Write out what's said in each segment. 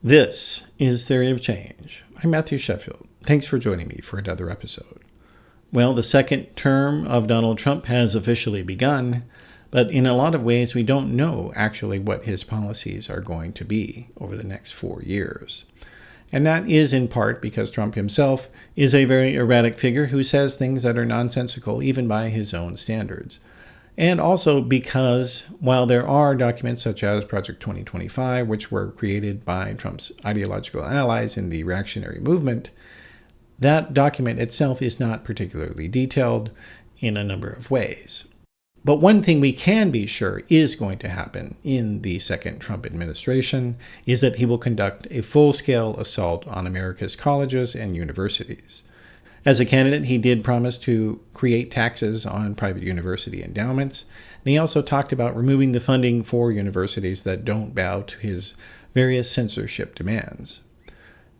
This is Theory of Change. I'm Matthew Sheffield. Thanks for joining me for another episode. Well, the second term of Donald Trump has officially begun, but in a lot of ways we don't know actually what his policies are going to be over the next 4 years. And that is in part because Trump himself is a very erratic figure who says things that are nonsensical even by his own standards. And also because while there are documents such as Project 2025, which were created by Trump's ideological allies in the reactionary movement, that document itself is not particularly detailed in a number of ways. But one thing we can be sure is going to happen in the second Trump administration is that he will conduct a full-scale assault on America's colleges and universities. As a candidate, he did promise to create taxes on private university endowments, and he also talked about removing the funding for universities that don't bow to his various censorship demands.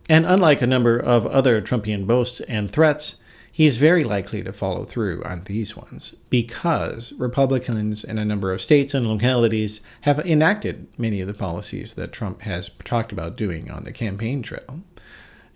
And unlike a number of other Trumpian boasts and threats, he is very likely to follow through on these ones because Republicans in a number of states and localities have enacted many of the policies that Trump has talked about doing on the campaign trail.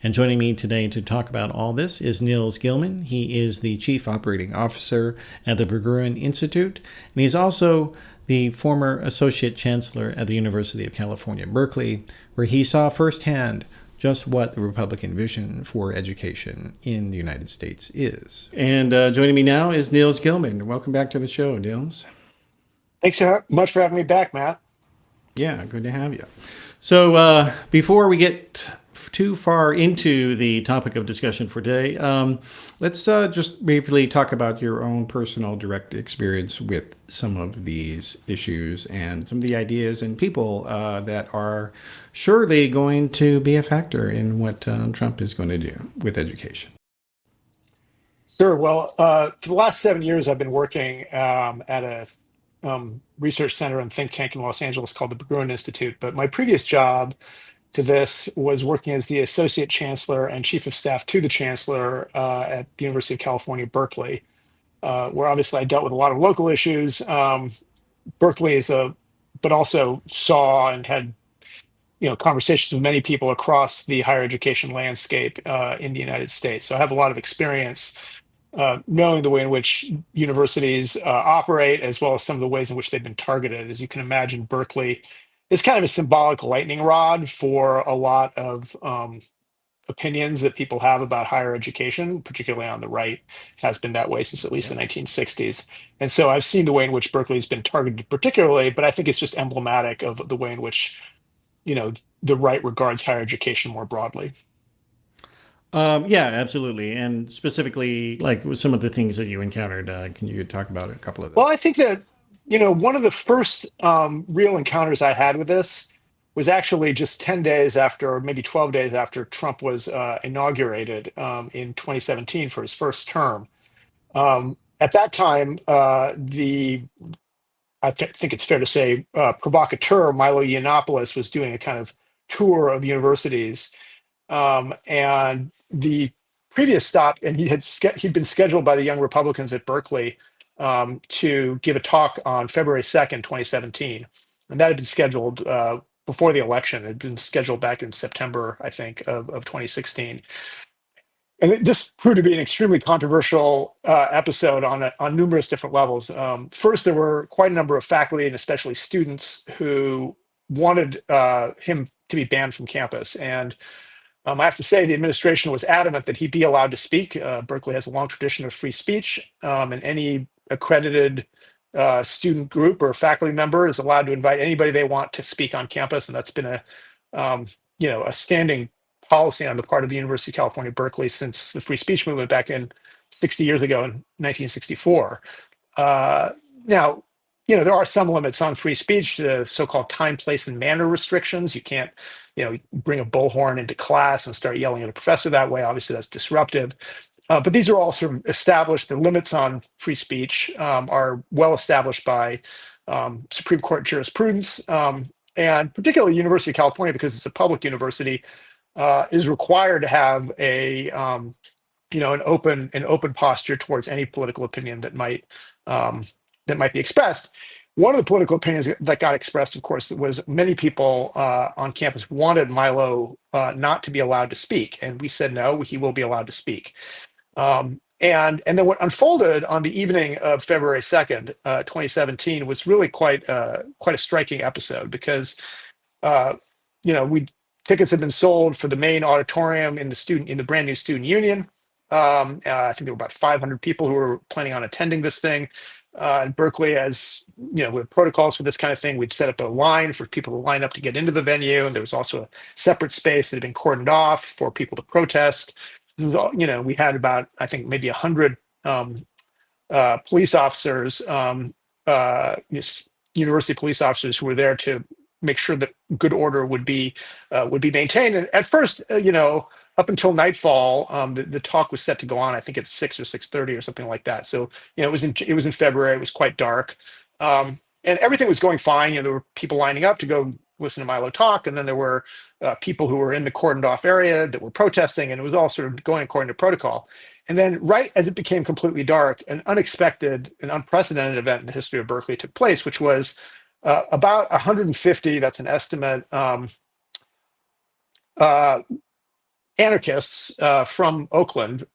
And joining me today to talk about all this is Nils Gilman. He is the Chief Operating Officer at the Berkeley Institute, and he's also the former Associate Chancellor at the University of California, Berkeley, where he saw firsthand just what the Republican vision for education in the United States is. And joining me now is Nils Gilman. Welcome back to the show, Nils. Thanks so much for having me back, Matt. Yeah, good to have you. So before we get too far into the topic of discussion for today, let's just briefly talk about your own personal direct experience with some of these issues and some of the ideas and people that are surely going to be a factor in what Trump is going to do with education. Sure. Well, for the last 7 years, I've been working at a research center and think tank in Los Angeles called the Berkeley Institute. But my previous job to this was working as the Associate Chancellor and Chief of Staff to the Chancellor at the University of California, Berkeley, where obviously I dealt with a lot of local issues. Berkeley but also saw and had conversations with many people across the higher education landscape in the United States. So I have a lot of experience knowing the way in which universities operate, as well as some of the ways in which they've been targeted. As you can imagine, Berkeley is kind of a symbolic lightning rod for a lot of opinions that people have about higher education, particularly on the right, has been that way since at least the 1960s. And so I've seen the way in which Berkeley has been targeted particularly, but I think it's just emblematic of the way in which the right regards higher education more broadly. Yeah, absolutely. And specifically, like some of the things that you encountered, can you talk about a couple of Well, those? I think that, one of the first real encounters I had with this was actually just 10 days after, or maybe 12 days after Trump was inaugurated in 2017 for his first term. At that time, think it's fair to say, provocateur Milo Yiannopoulos was doing a kind of tour of universities. And the previous stop, and he'd been scheduled by the Young Republicans at Berkeley to give a talk on February 2nd, 2017. And that had been scheduled before the election. It had been scheduled back in September, I think, of 2016. And this proved to be an extremely controversial episode on numerous different levels. First, there were quite a number of faculty and especially students who wanted him to be banned from campus. And I have to say, the administration was adamant that he be allowed to speak. Berkeley has a long tradition of free speech, and any accredited student group or faculty member is allowed to invite anybody they want to speak on campus, and that's been a standing policy on the part of the University of California, Berkeley since the free speech movement back in 60 years ago in 1964. Now, there are some limits on free speech, so-called time, place, and manner restrictions. You can't, bring a bullhorn into class and start yelling at a professor that way. Obviously, that's disruptive. But these are all sort of established. The limits on free speech are well established by Supreme Court jurisprudence, and particularly University of California, because it's a public university, is required to have an open posture towards any political opinion that might be expressed. One of the political opinions that got expressed, of course, was many people on campus wanted Milo not to be allowed to speak, and we said no, he will be allowed to speak. And then what unfolded on the evening of February 2nd, 2017, was really quite a striking episode because we tickets had been sold for the main auditorium in the brand new student union. I think there were about 500 people who were planning on attending this thing. In Berkeley, as you know, with protocols for this kind of thing, we'd set up a line for people to line up to get into the venue, and there was also a separate space that had been cordoned off for people to protest. We had about, I think, maybe 100 police officers, university police officers who were there to make sure that good order would be maintained. And at first, up until nightfall, the talk was set to go on. I think at 6 or 6:30 or something like that. So it was in February. It was quite dark, and everything was going fine. There were people lining up to go listen to Milo talk, and then there were people who were in the cordoned off area that were protesting, and it was all sort of going according to protocol. And then right as it became completely dark, an unexpected and unprecedented event in the history of Berkeley took place, which was about 150, that's an estimate, anarchists from Oakland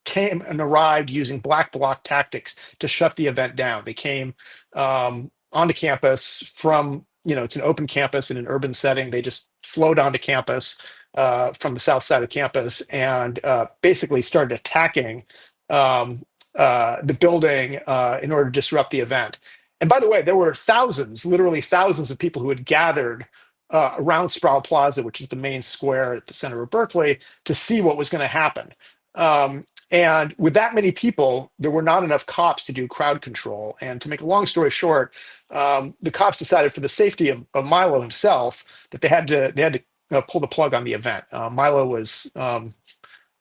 came and arrived using black bloc tactics to shut the event down. They came onto campus from, it's an open campus in an urban setting. They just flowed onto campus from the south side of campus and basically started attacking the building in order to disrupt the event. And by the way, there were thousands, literally thousands of people who had gathered around Sproul Plaza, which is the main square at the center of Berkeley, to see what was going to happen. And with that many people, there were not enough cops to do crowd control. And to make a long story short, the cops decided for the safety of Milo himself that they had to pull the plug on the event. Milo was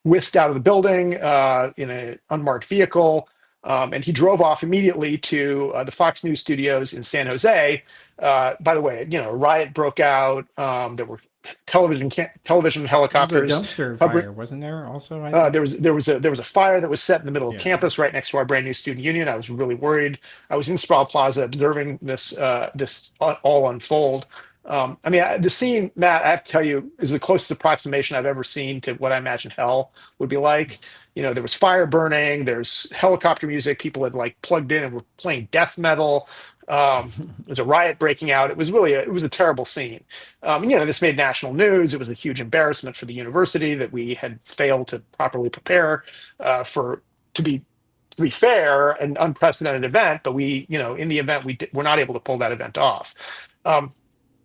whisked out of the building in an unmarked vehicle. And he drove off immediately to the Fox News studios in San Jose. By the way, a riot broke out. There were television helicopters. There was a dumpster fire, wasn't there? Also, I there was a fire that was set in the middle of campus right next to our brand new student union. I was really worried. I was in Sproul Plaza observing this all unfold. The scene, Matt, I have to tell you, is the closest approximation I've ever seen to what I imagine hell would be like. There was fire burning, there's helicopter music, people had plugged in and were playing death metal. There's a riot breaking out. It was a terrible scene. This made national news. It was a huge embarrassment for the university that we had failed to properly prepare to be fair, an unprecedented event. But in the event, we're not able to pull that event off.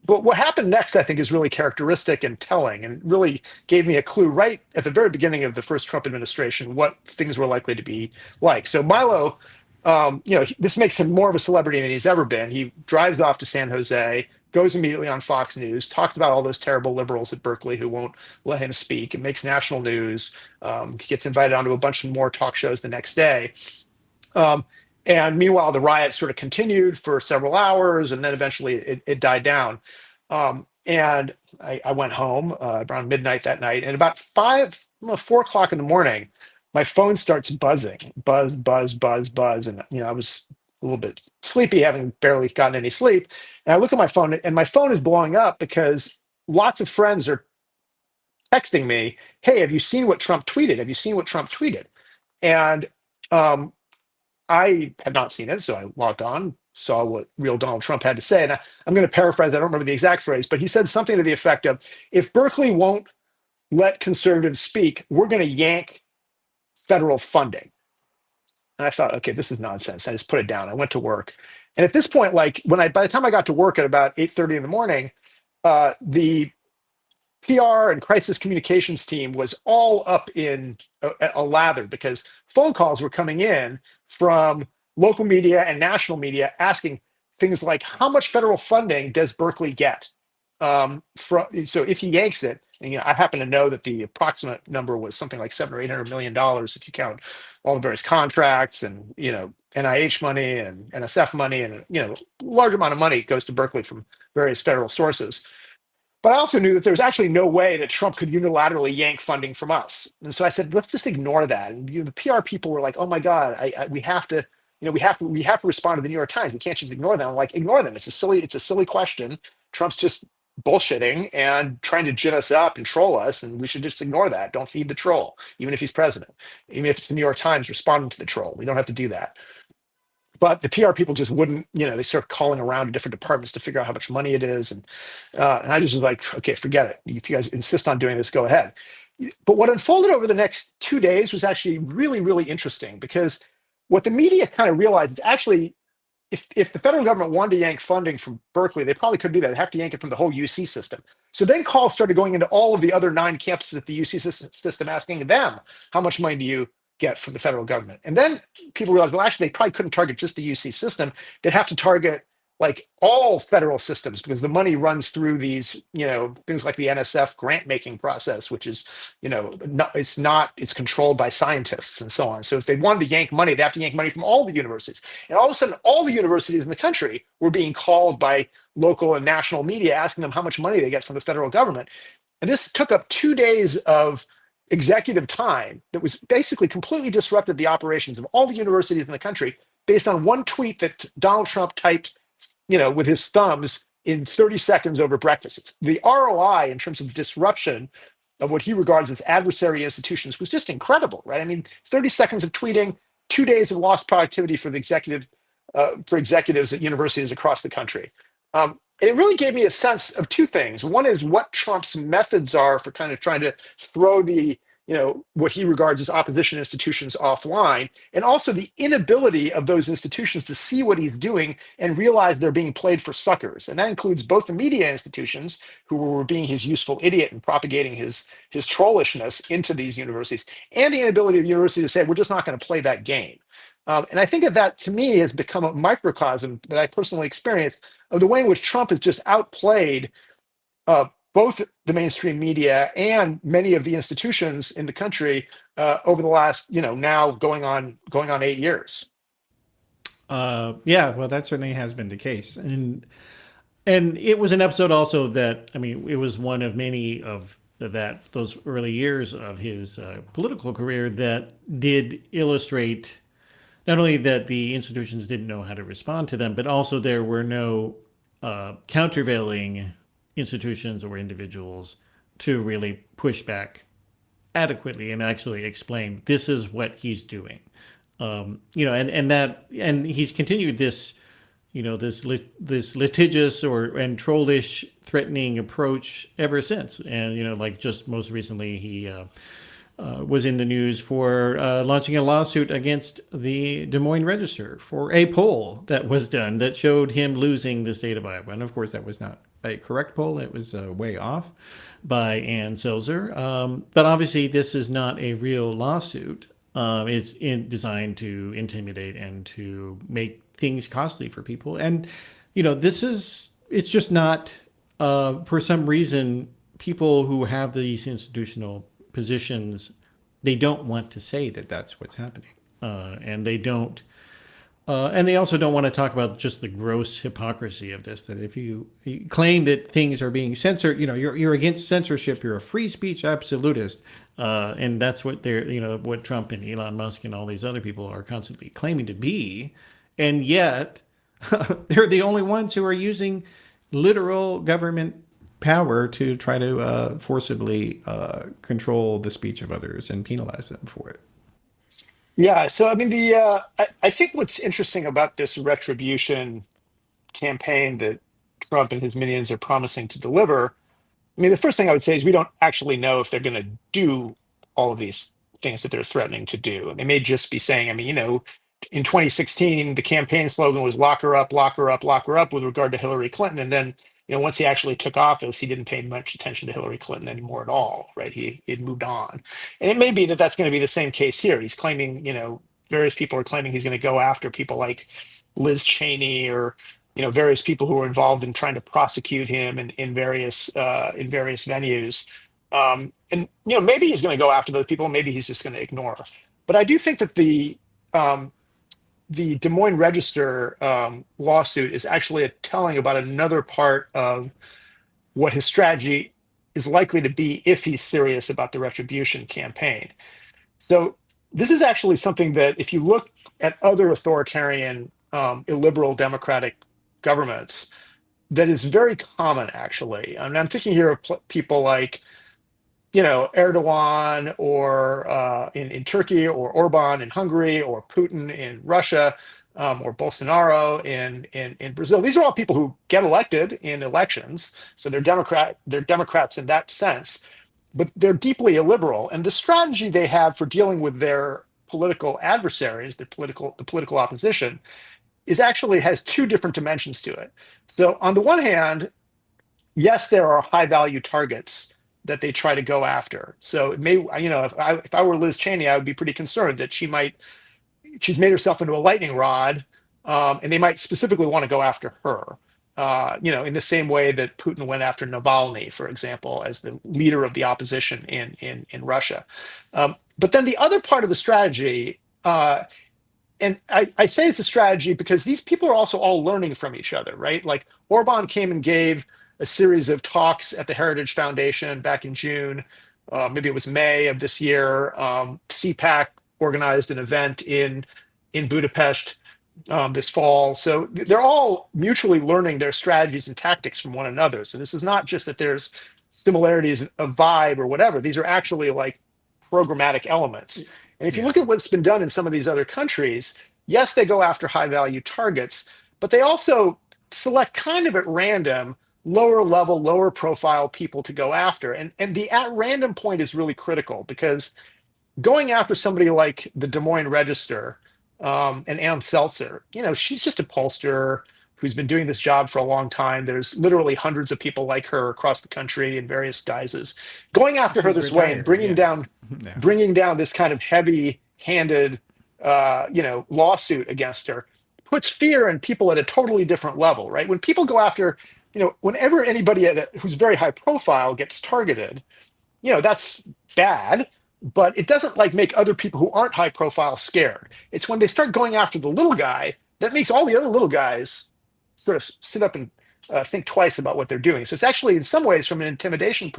But what happened next, I think, is really characteristic and telling, and really gave me a clue right at the very beginning of the first Trump administration what things were likely to be like. So Milo, this makes him more of a celebrity than he's ever been. He drives off to San Jose, goes immediately on Fox News, talks about all those terrible liberals at Berkeley who won't let him speak. It makes national news. He gets invited onto a bunch of more talk shows the next day. And meanwhile, the riot sort of continued for several hours, and then eventually it died down. And I went home around midnight that night, and about 4 o'clock in the morning, my phone starts buzzing, buzz, buzz, buzz, buzz. And I was a little bit sleepy, having barely gotten any sleep. And I look at my phone, and my phone is blowing up because lots of friends are texting me, "Hey, have you seen what Trump tweeted? Have you seen what Trump tweeted?" And I had not seen it, so I logged on, saw what real Donald Trump had to say. And I'm going to paraphrase, I don't remember the exact phrase, but he said something to the effect of, "If Berkeley won't let conservatives speak, we're going to yank federal funding." And I thought, okay, this is nonsense. I just put it down. I went to work. And at this point, by the time I got to work at about 8:30 in the morning, the PR and crisis communications team was all up in a lather because phone calls were coming in from local media and national media asking things like, how much federal funding does Berkeley get? So if he yanks it, and I happen to know that the approximate number was something like $700 or $800 million if you count all the various contracts and NIH money and NSF money, and large amount of money goes to Berkeley from various federal sources. But I also knew that there was actually no way that Trump could unilaterally yank funding from us. And so I said, let's just ignore that. And the PR people were like, oh my God, we have to we have to respond to the New York Times. We can't just ignore them. Like, ignore them. It's a silly question. Trump's just bullshitting and trying to gin us up and troll us, and we should just ignore that. Don't feed the troll, even if he's president. Even if it's the New York Times responding to the troll, we don't have to do that. But the PR people just wouldn't, they start calling around to different departments to figure out how much money it is. And I just was like, okay, forget it. If you guys insist on doing this, go ahead. But what unfolded over the next 2 days was actually really, really interesting, because what the media kind of realized is actually, if the federal government wanted to yank funding from Berkeley, they probably couldn't do that. They'd have to yank it from the whole UC system. So then calls started going into all of the other 9 campuses at the UC system, asking them, how much money do you get from the federal government? And then people realized, well, actually, they probably couldn't target just the UC system. They'd have to target like all federal systems, because the money runs through these, things like the NSF grant making process, which is, it's controlled by scientists and so on. So if they wanted to yank money, they have to yank money from all the universities. And all of a sudden, all the universities in the country were being called by local and national media, asking them how much money they get from the federal government. And this took up 2 days of executive time that was basically completely disrupted the operations of all the universities in the country, based on one tweet that Donald Trump typed, with his thumbs in 30 seconds over breakfast. The ROI in terms of disruption of what he regards as adversary institutions was just incredible, right? I mean, 30 seconds of tweeting, 2 days of lost productivity for the for executives at universities across the country. And it really gave me a sense of 2 things. One is what Trump's methods are for kind of trying to throw the, what he regards as opposition institutions offline, and also the inability of those institutions to see what he's doing and realize they're being played for suckers. And that includes both the media institutions, who were being his useful idiot and propagating his trollishness into these universities, and the inability of the university to say, we're just not going to play that game. And I think that to me has become a microcosm that I personally experienced of the way in which Trump has just outplayed both the mainstream media and many of the institutions in the country over the last, now going on 8 years. Yeah, well, that certainly has been the case. And it was an episode also that, it was one of many of those early years of his political career that did illustrate not only that the institutions didn't know how to respond to them, but also there were no countervailing institutions or individuals to really push back adequately and actually explain this is what he's doing. And he's continued this, this litigious and trollish, threatening approach ever since. And like just most recently, he was in the news for launching a lawsuit against the Des Moines Register for a poll that was done that showed him losing the state of Iowa. And of course, that was not a correct poll. It was way off by Ann Selzer. But obviously, this is not a real lawsuit. It's designed to intimidate and to make things costly for people. And, it's just not, for some reason, people who have these institutional positions, they don't want to say that that's what's happening. And they don't. And they also don't want to talk about just the gross hypocrisy of this, that if you claim that things are being censored, you're against censorship, you're a free speech absolutist. And that's what what Trump and Elon Musk and all these other people are constantly claiming to be. And yet they're the only ones who are using literal government power to try to forcibly control the speech of others and penalize them for it. Yeah, so I think what's interesting about this retribution campaign that Trump and his minions are promising to deliver, the first thing I would say is we don't actually know if they're going to do all of these things that they're threatening to do. They may just be saying, in 2016, the campaign slogan was lock her up, lock her up, lock her up with regard to Hillary Clinton. And then, once he actually took office, he didn't pay much attention to Hillary Clinton anymore at all, right? He'd moved on. And it may be that that's going to be the same case here. He's claiming, various people are claiming he's going to go after people like Liz Cheney or, various people who were involved in trying to prosecute him in various venues. And maybe he's going to go after those people. Maybe he's just going to ignore. But I do think that the Des Moines Register lawsuit is actually telling about another part of what his strategy is likely to be if he's serious about the retribution campaign. So this is actually something that if you look at other authoritarian, illiberal democratic governments, that is very common, actually. And I'm thinking here of people like, Erdogan, or in Turkey, or Orban in Hungary, or Putin in Russia, or Bolsonaro in Brazil. These are all people who get elected in elections, so they're Democrats in that sense, but they're deeply illiberal. And the strategy they have for dealing with their political adversaries, the political opposition, is actually has two different dimensions to it. So on the one hand, yes, there are high value targets that they try to go after. So it may, if I were Liz Cheney, I would be pretty concerned that she's made herself into a lightning rod, and they might specifically want to go after her. In the same way that Putin went after Navalny, for example, as the leader of the opposition in Russia. But then the other part of the strategy, and I say it's a strategy because these people are also all learning from each other, right? Like Orban came and gave a series of talks at the Heritage Foundation back in June. Maybe it was May of this year. CPAC organized an event in Budapest this fall. So they're all mutually learning their strategies and tactics from one another. So this is not just that there's similarities of vibe or whatever. These are actually like programmatic elements. And if you look at what's been done in some of these other countries, yes, they go after high value targets, but they also select kind of at random lower level, lower profile people to go after. And the at random point is really critical, because going after somebody like the Des Moines Register, and Ann Seltzer, she's just a pollster who's been doing this job for a long time. There's literally hundreds of people like her across the country in various guises. Going after her this way and bringing down this kind of heavy-handed, lawsuit against her puts fear in people at a totally different level, right? When people go after, whenever anybody who's very high profile gets targeted, that's bad, but it doesn't like make other people who aren't high profile scared. It's when they start going after the little guy that makes all the other little guys sort of sit up and think twice about what they're doing. So it's actually, in some ways, from an intimidation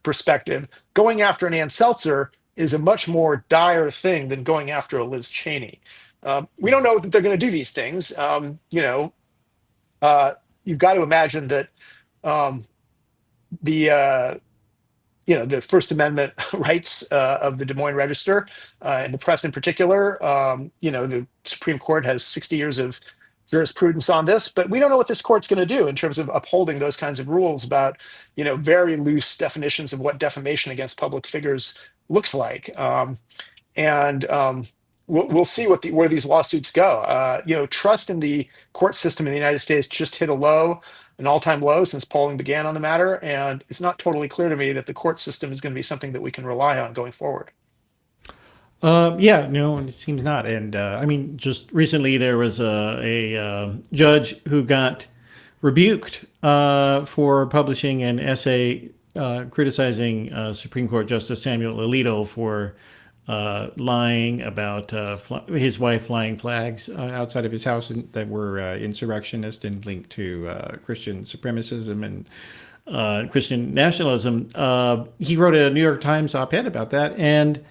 perspective, going after an Ann Seltzer is a much more dire thing than going after a Liz Cheney. We don't know that they're going to do these things. You've got to imagine that the First Amendment rights of the Des Moines Register, and the press in particular. The Supreme Court has 60 years of jurisprudence on this, but we don't know what this court's going to do in terms of upholding those kinds of rules about, very loose definitions of what defamation against public figures looks like. We'll see where these lawsuits go. Trust in the court system in the United States just hit an all-time low since polling began on the matter, and it's not totally clear to me that the court system is going to be something that we can rely on going forward. No, it seems not. And just recently there was a judge who got rebuked for publishing an essay criticizing Supreme Court Justice Samuel Alito for lying about his wife flying flags outside of his house that were insurrectionist and linked to Christian supremacism and Christian nationalism. He wrote a New York Times op-ed about that, and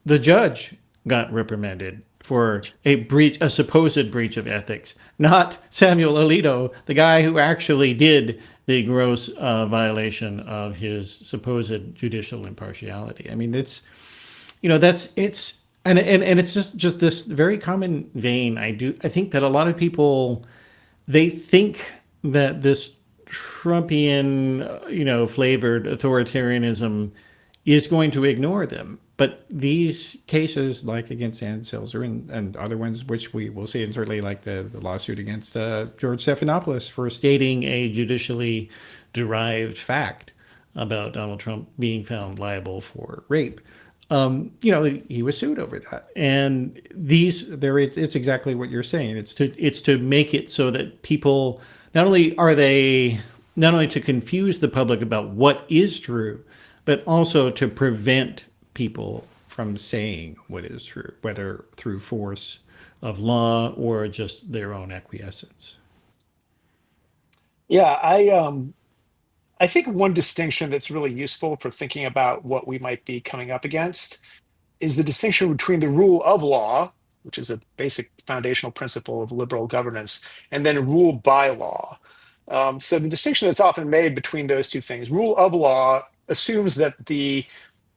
the judge got reprimanded for a supposed breach of ethics, not Samuel Alito, the guy who actually did the gross violation of his supposed judicial impartiality. I mean, it's just this very common vein. I think that a lot of people, they think that this Trumpian, flavored authoritarianism is going to ignore them. But these cases, like against Ann Seltzer and other ones, which we will see, and certainly like the lawsuit against George Stephanopoulos for stating a judicially derived fact about Donald Trump being found liable for rape. He was sued over that. And it's exactly what you're saying. It's to make it so that people, not only to confuse the public about what is true, but also to prevent people from saying what is true, whether through force of law or just their own acquiescence. Yeah, I think one distinction that's really useful for thinking about what we might be coming up against is the distinction between the rule of law, which is a basic foundational principle of liberal governance, and then rule by law. So the distinction that's often made between those two things, rule of law assumes that the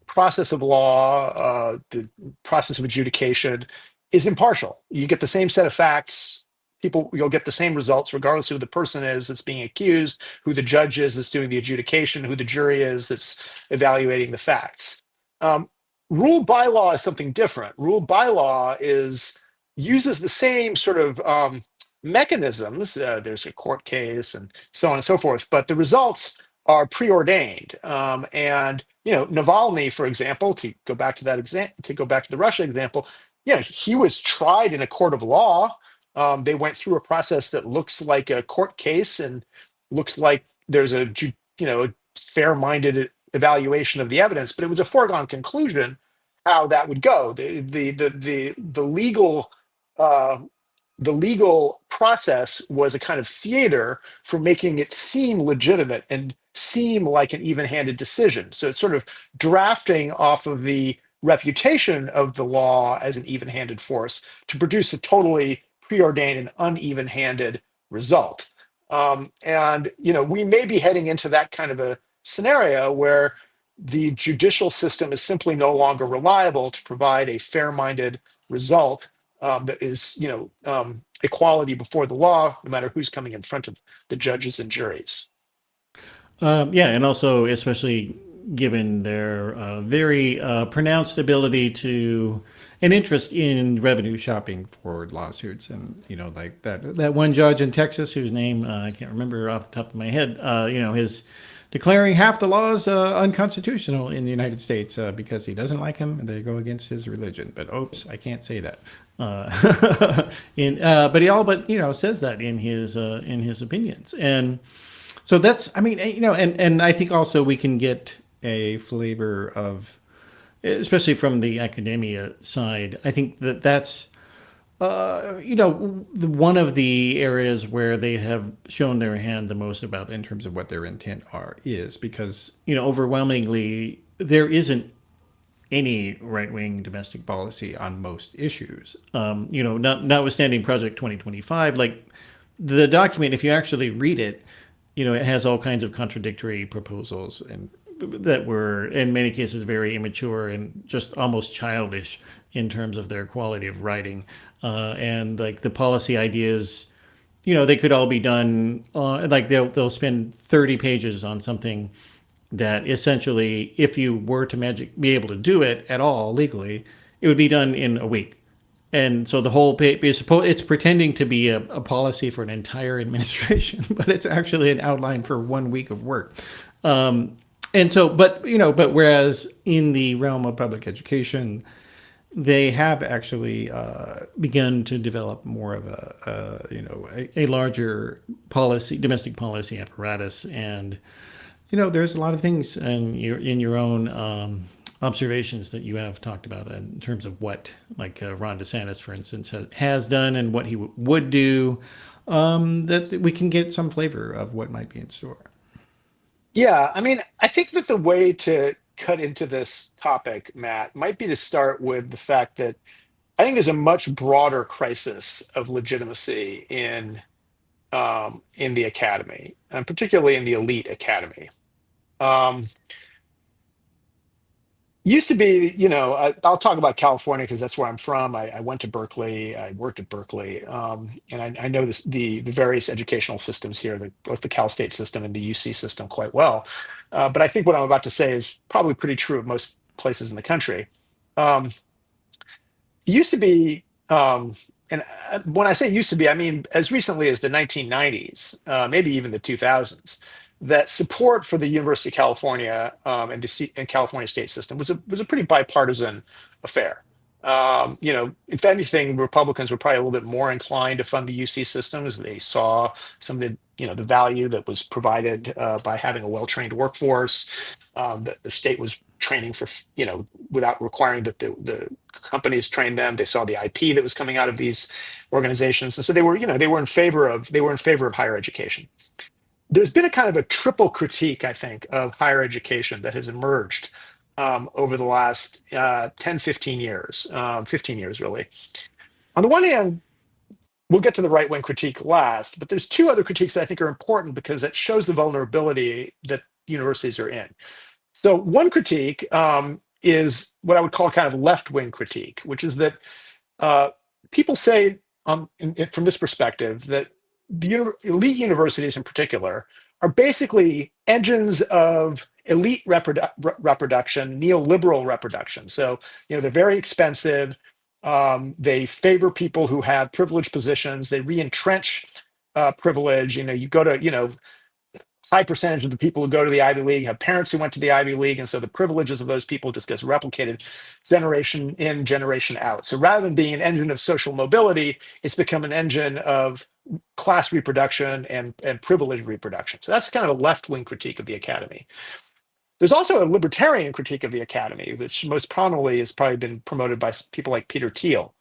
process of law, the process of adjudication is impartial. You get the same set of facts. You'll get the same results regardless of who the person is that's being accused, who the judge is that's doing the adjudication, who the jury is that's evaluating the facts. Rule by law is something different. Rule by law uses the same sort of mechanisms. There's a court case and so on and so forth, but the results are preordained. And Navalny, for example, to go back to the Russia example, he was tried in a court of law. They went through a process that looks like a court case and looks like there's a fair-minded evaluation of the evidence, but it was a foregone conclusion how that would go. The legal process was a kind of theater for making it seem legitimate and seem like an even-handed decision. So it's sort of drafting off of the reputation of the law as an even-handed force to produce a totally preordained and uneven-handed result. And we may be heading into that kind of a scenario where the judicial system is simply no longer reliable to provide a fair-minded result that is, equality before the law, no matter who's coming in front of the judges and juries. Yeah, and also especially given their very pronounced ability to an interest in revenue shopping for lawsuits, and like that one judge in Texas whose name I can't remember off the top of my head, his declaring half the laws unconstitutional in the United States because he doesn't like them and they go against his religion. But oops, I can't say that. But he says that in his opinions, and so that's and I think also we can get a flavor of, especially from the academia side. I think that's one of the areas where they have shown their hand the most about in terms of what their intent is because overwhelmingly there isn't any right-wing domestic policy on most issues. Notwithstanding Project 2025, like the document, if you actually read it, it has all kinds of contradictory proposals and that were in many cases very immature and just almost childish in terms of their quality of writing. And like the policy ideas, they could all be done, like they'll spend 30 pages on something that essentially, if you were to be able to do it at all legally, it would be done in a week. And so the whole it's pretending to be a policy for an entire administration, but it's actually an outline for 1 week of work. And so, but whereas in the realm of public education, they have actually begun to develop more of a larger domestic policy apparatus. And, there's a lot of things in your own observations that you have talked about in terms of what, like Ron DeSantis, for instance, has done and what he would do, that we can get some flavor of what might be in store. Yeah, I think that the way to cut into this topic, Matt, might be to start with the fact that I think there's a much broader crisis of legitimacy in the academy, and particularly in the elite academy. Used to be, I'll talk about California because that's where I'm from. I went to Berkeley, I worked at Berkeley, and I know the various educational systems here, both the Cal State system and the UC system quite well. But I think what I'm about to say is probably pretty true of most places in the country. It used to be, and when I say used to be, I mean as recently as the 1990s, maybe even the 2000s, that support for the University of California and California state system was a pretty bipartisan affair. If anything, Republicans were probably a little bit more inclined to fund the UC system as they saw some of the value that was provided by having a well-trained workforce, that the state was training for, without requiring that the companies train them. They saw the IP that was coming out of these organizations, and so they were in favor of higher education. There's been a kind of a triple critique, I think, of higher education that has emerged over the last 10, 15 years, 15 years really. On the one hand, we'll get to the right-wing critique last, but there's two other critiques that I think are important because it shows the vulnerability that universities are in. So one critique is what I would call kind of left-wing critique, which is that uh, people say, from this perspective, that the elite universities in particular are basically engines of elite reproduction, neoliberal reproduction. So, they're very expensive. They favor people who have privileged positions. They re-entrench privilege. You go to, high percentage of the people who go to the Ivy League have parents who went to the Ivy League, and so the privileges of those people just gets replicated generation in, generation out. So rather than being an engine of social mobility, it's become an engine of class reproduction and privilege reproduction. So that's kind of a left-wing critique of the academy. There's also a libertarian critique of the academy, which most prominently has probably been promoted by people like Peter Thiel.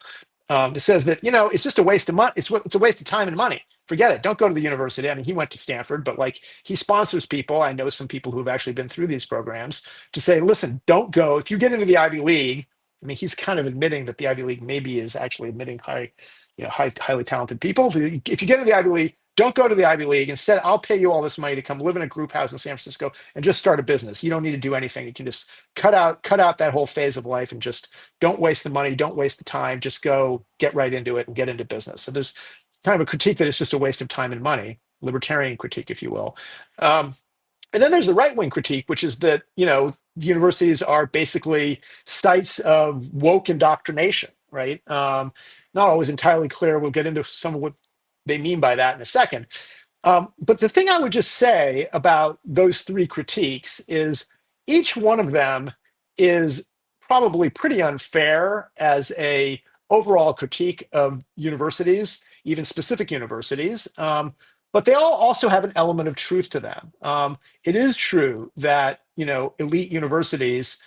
That says that it's just a waste of money. It's a waste of time and money. Forget it. Don't go to the university. I mean, he went to Stanford, but like he sponsors people. I know some people who've actually been through these programs to say, listen, don't go. If you get into the Ivy League, I mean, he's kind of admitting that the Ivy League maybe is actually admitting highly talented people. If you get into the Ivy League, don't go to the Ivy League. Instead, I'll pay you all this money to come live in a group house in San Francisco and just start a business. You don't need to do anything. You can just cut out that whole phase of life and just don't waste the money, don't waste the time. Just go get right into it and get into business. So there's kind of a critique that it's just a waste of time and money, libertarian critique, if you will. And then there's the right-wing critique, which is that universities are basically sites of woke indoctrination, right? Not always entirely clear. We'll get into some of what they mean by that in a second. But the thing I would just say about those three critiques is each one of them is probably pretty unfair as a overall critique of universities, even specific universities. But they all also have an element of truth to them. It is true that elite universities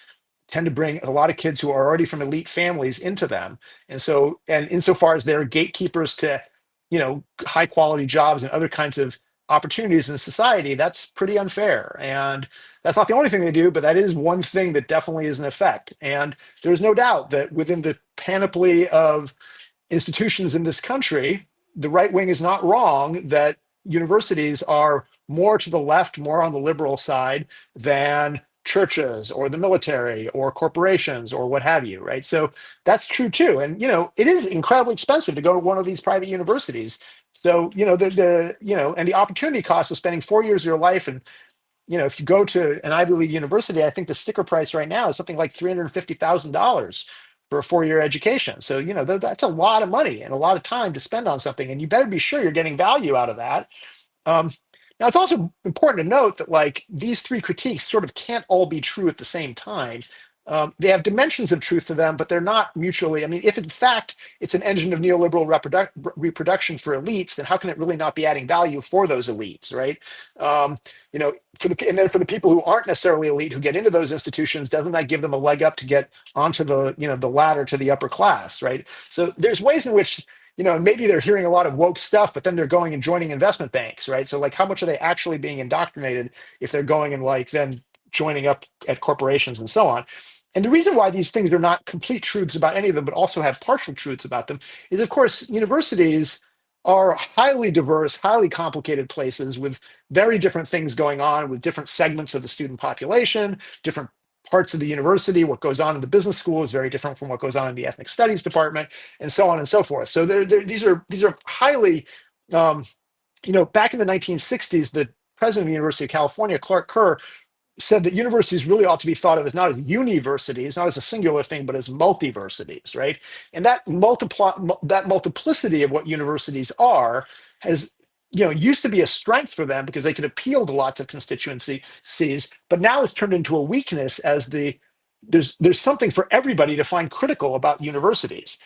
tend to bring a lot of kids who are already from elite families into them, and insofar as they're gatekeepers to high quality jobs and other kinds of opportunities in society, that's pretty unfair. And that's not the only thing they do, but that is one thing that definitely is an effect. And there's no doubt that within the panoply of institutions in this country, the right wing is not wrong that universities are more to the left, more on the liberal side than churches or the military or corporations or what have you, right? So that's true too. And it is incredibly expensive to go to one of these private universities. So and the opportunity cost of spending 4 years of your life, and if you go to an Ivy League university, I think the sticker price right now is something like $350,000 for a 4-year education. So that's a lot of money and a lot of time to spend on something, and you better be sure you're getting value out of that. Now, it's also important to note that these three critiques sort of can't all be true at the same time. They have dimensions of truth to them, but they're not mutually. I mean, if in fact it's an engine of neoliberal reproduction for elites, then how can it really not be adding value for those elites, right? And then for the people who aren't necessarily elite who get into those institutions, doesn't that give them a leg up to get onto the the ladder to the upper class, right? So there's ways in which maybe they're hearing a lot of woke stuff, but then they're going and joining investment banks, right? So how much are they actually being indoctrinated if they're going and then joining up at corporations and so on? And the reason why these things are not complete truths about any of them, but also have partial truths about them, is of course, universities are highly diverse, highly complicated places with very different things going on with different segments of the student population, different parts of the university. What goes on in the business school is very different from what goes on in the ethnic studies department, and so on and so forth. So these are highly, back in the 1960s, the president of the University of California, Clark Kerr, said that universities really ought to be thought of as not as universities, not as a singular thing, but as multiversities, right? And that multiplicity of what universities are has used to be a strength for them because they could appeal to lots of constituencies, but now it's turned into a weakness as there's something for everybody to find critical about universities.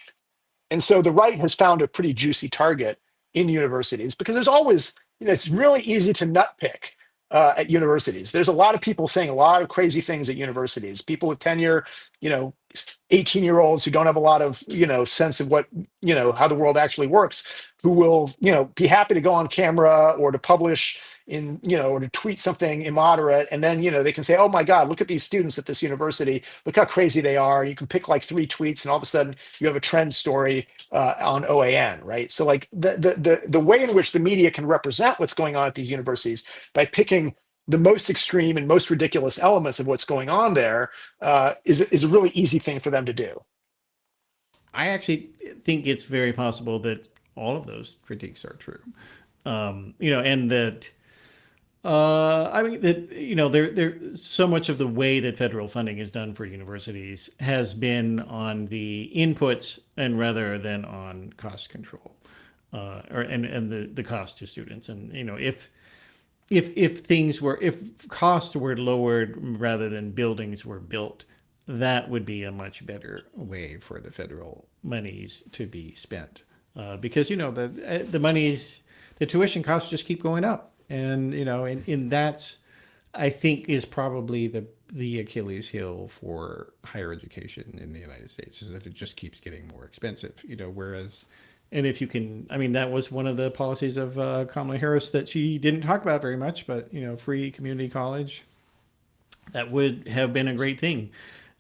And so the right has found a pretty juicy target in universities because there's always, it's really easy to nitpick at universities. There's a lot of people saying a lot of crazy things at universities. People with tenure, 18-year-olds who don't have a lot of, sense of what, how the world actually works, who will, be happy to go on camera or to publish in, or to tweet something immoderate. And then, they can say, oh my God, look at these students at this university. Look how crazy they are. You can pick like 3 tweets and all of a sudden you have a trend story on OAN, right? So like the way in which the media can represent what's going on at these universities by picking the most extreme and most ridiculous elements of what's going on there is a really easy thing for them to do. I actually think it's very possible that all of those critiques are true. And that I mean that there so much of the way that federal funding is done for universities has been on the inputs and rather than on cost control, and the cost to students. And if costs were lowered rather than buildings were built, that would be a much better way for the federal monies to be spent, because the monies, the tuition costs just keep going up, and that's, I think, is probably the Achilles heel for higher education in the United States, is that it just keeps getting more expensive. Whereas, and if you can, I mean, that was one of the policies of Kamala Harris that she didn't talk about very much, but free community college, that would have been a great thing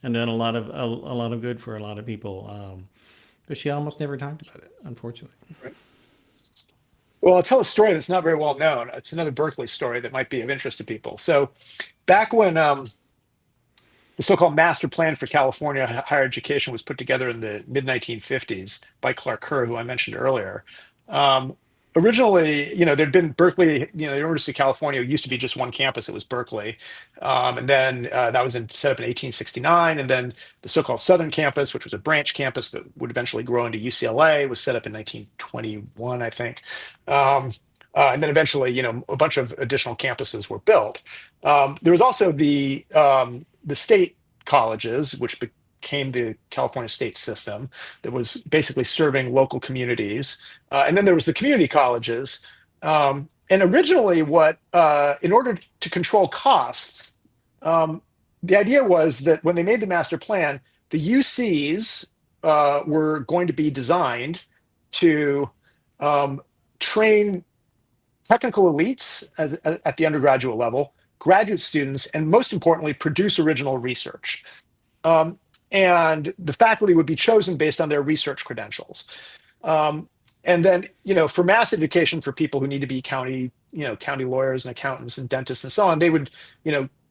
and done a lot of good for a lot of people. But she almost never talked about it, unfortunately. Right. Well, I'll tell a story that's not very well known. It's another Berkeley story that might be of interest to people. So back when the so-called master plan for California higher education was put together in the mid-1950s by Clark Kerr, who I mentioned earlier. Originally, there'd been Berkeley, the University of California used to be just one campus. It was Berkeley. And then that was set up in 1869. And then the so-called Southern Campus, which was a branch campus that would eventually grow into UCLA, was set up in 1921, I think. And then eventually, a bunch of additional campuses were built. There was also the state colleges, which became the California state system that was basically serving local communities. And then there was the community colleges. And originally in order to control costs, the idea was that when they made the master plan, the UCs were going to be designed to train technical elites at the undergraduate level, graduate students, and most importantly, produce original research. And the faculty would be chosen based on their research credentials. And then, for mass education for people who need to be county lawyers and accountants and dentists and so on, they would,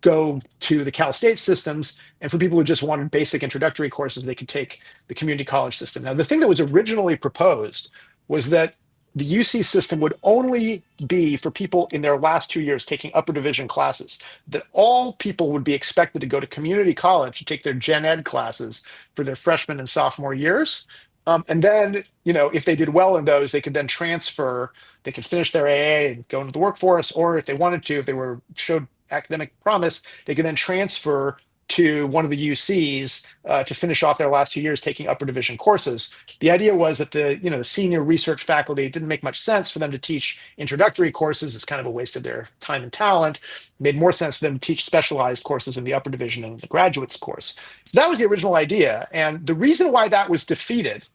go to the Cal State systems. And for people who just wanted basic introductory courses, they could take the community college system. Now, the thing that was originally proposed was that the UC system would only be for people in their last 2 years taking upper division classes, that all people would be expected to go to community college to take their gen ed classes for their freshman and sophomore years. And then, if they did well in those, they could then transfer, they could finish their AA and go into the workforce, or if they wanted to, if they showed academic promise, they could then transfer to one of the UCs to finish off their last 2 years taking upper division courses. The idea was that the senior research faculty, it didn't make much sense for them to teach introductory courses. It's kind of a waste of their time and talent. It made more sense for them to teach specialized courses in the upper division and the graduates course. So that was the original idea. And the reason why that was defeated,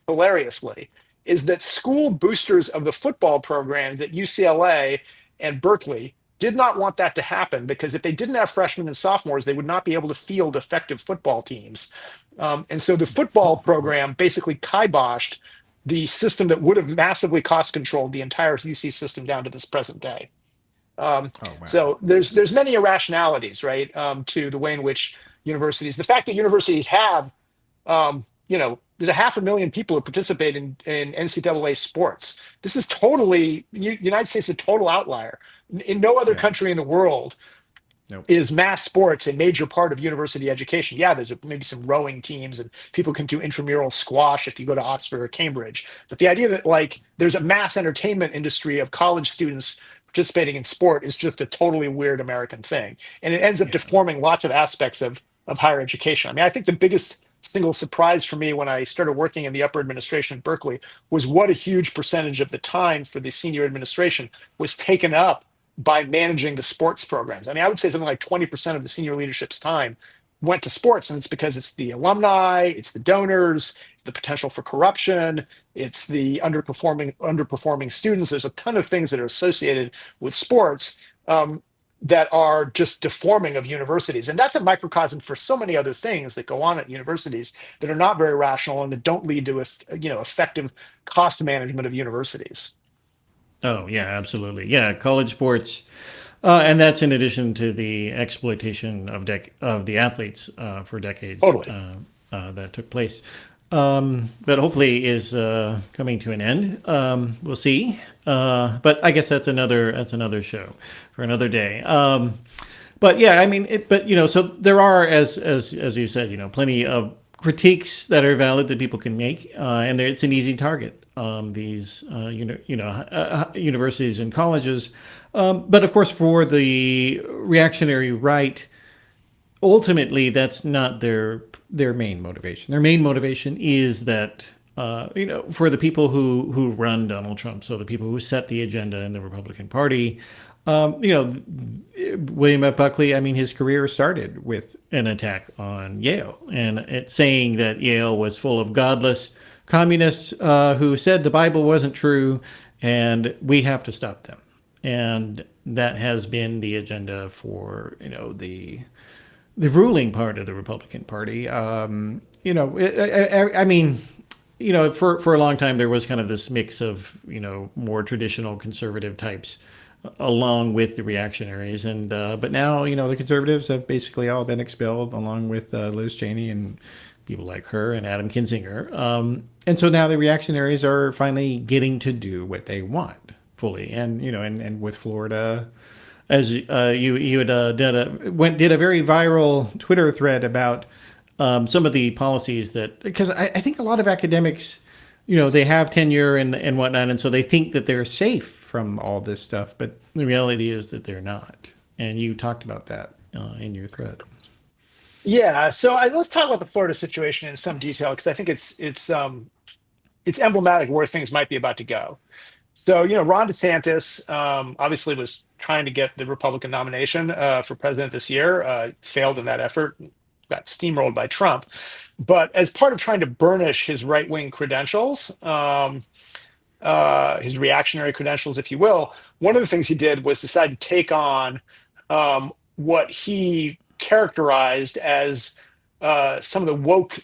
hilariously, is that school boosters of the football programs at UCLA and Berkeley did not want that to happen, because if they didn't have freshmen and sophomores, they would not be able to field effective football teams. And so the football program basically kiboshed the system that would have massively cost controlled the entire UC system down to this present day. Wow. So there's many irrationalities, right, to the way in which universities, the fact that universities have, there's 500,000 people who participate in NCAA sports. This is totally, United States is a total outlier. In no other country in the world is mass sports a major part of university education. Yeah, there's maybe some rowing teams and people can do intramural squash if you go to Oxford or Cambridge. But the idea that there's a mass entertainment industry of college students participating in sport is just a totally weird American thing. And it ends up deforming lots of aspects of higher education. I mean, I think the biggest single surprise for me when I started working in the upper administration at Berkeley was what a huge percentage of the time for the senior administration was taken up by managing the sports programs. I mean, I would say something like 20% of the senior leadership's time went to sports, and it's because it's the alumni, it's the donors, the potential for corruption, it's the underperforming students. There's a ton of things that are associated with sports that are just deforming of universities, and that's a microcosm for so many other things that go on at universities that are not very rational and that don't lead to effective cost management of universities. Oh, yeah, absolutely. Yeah, college sports. And that's in addition to the exploitation of the athletes for decades Totally. that took place. But hopefully is coming to an end. We'll see. But I guess that's another show for another day. But yeah, I mean, so there are, as you said, plenty of critiques that are valid that people can make, and it's an easy target. These universities and colleges, but of course, for the reactionary right, ultimately that's not their main motivation. Their main motivation is that for the people who run Donald Trump, so the people who set the agenda in the Republican Party. William F. Buckley, I mean, his career started with an attack on Yale, and it's saying that Yale was full of godless communists who said the Bible wasn't true, and we have to stop them. And that has been the agenda for the ruling part of the Republican Party. I mean, for a long time there was kind of this mix of more traditional conservative types along with the reactionaries, and but now the conservatives have basically all been expelled, along with Liz Cheney and people like her and Adam Kinzinger, and so now the reactionaries are finally getting to do what they want fully, and and with Florida, as you had did a very viral Twitter thread about some of the policies that, because I think a lot of academics, they have tenure and whatnot, and so they think that they're safe from all this stuff, but the reality is that they're not. And you talked about that in your thread. Yeah, so let's talk about the Florida situation in some detail, because I think it's emblematic of where things might be about to go. So Ron DeSantis obviously was trying to get the Republican nomination for president this year, failed in that effort, got steamrolled by Trump. But as part of trying to burnish his right-wing credentials, his reactionary credentials, if you will, one of the things he did was decide to take on what he characterized as some of the woke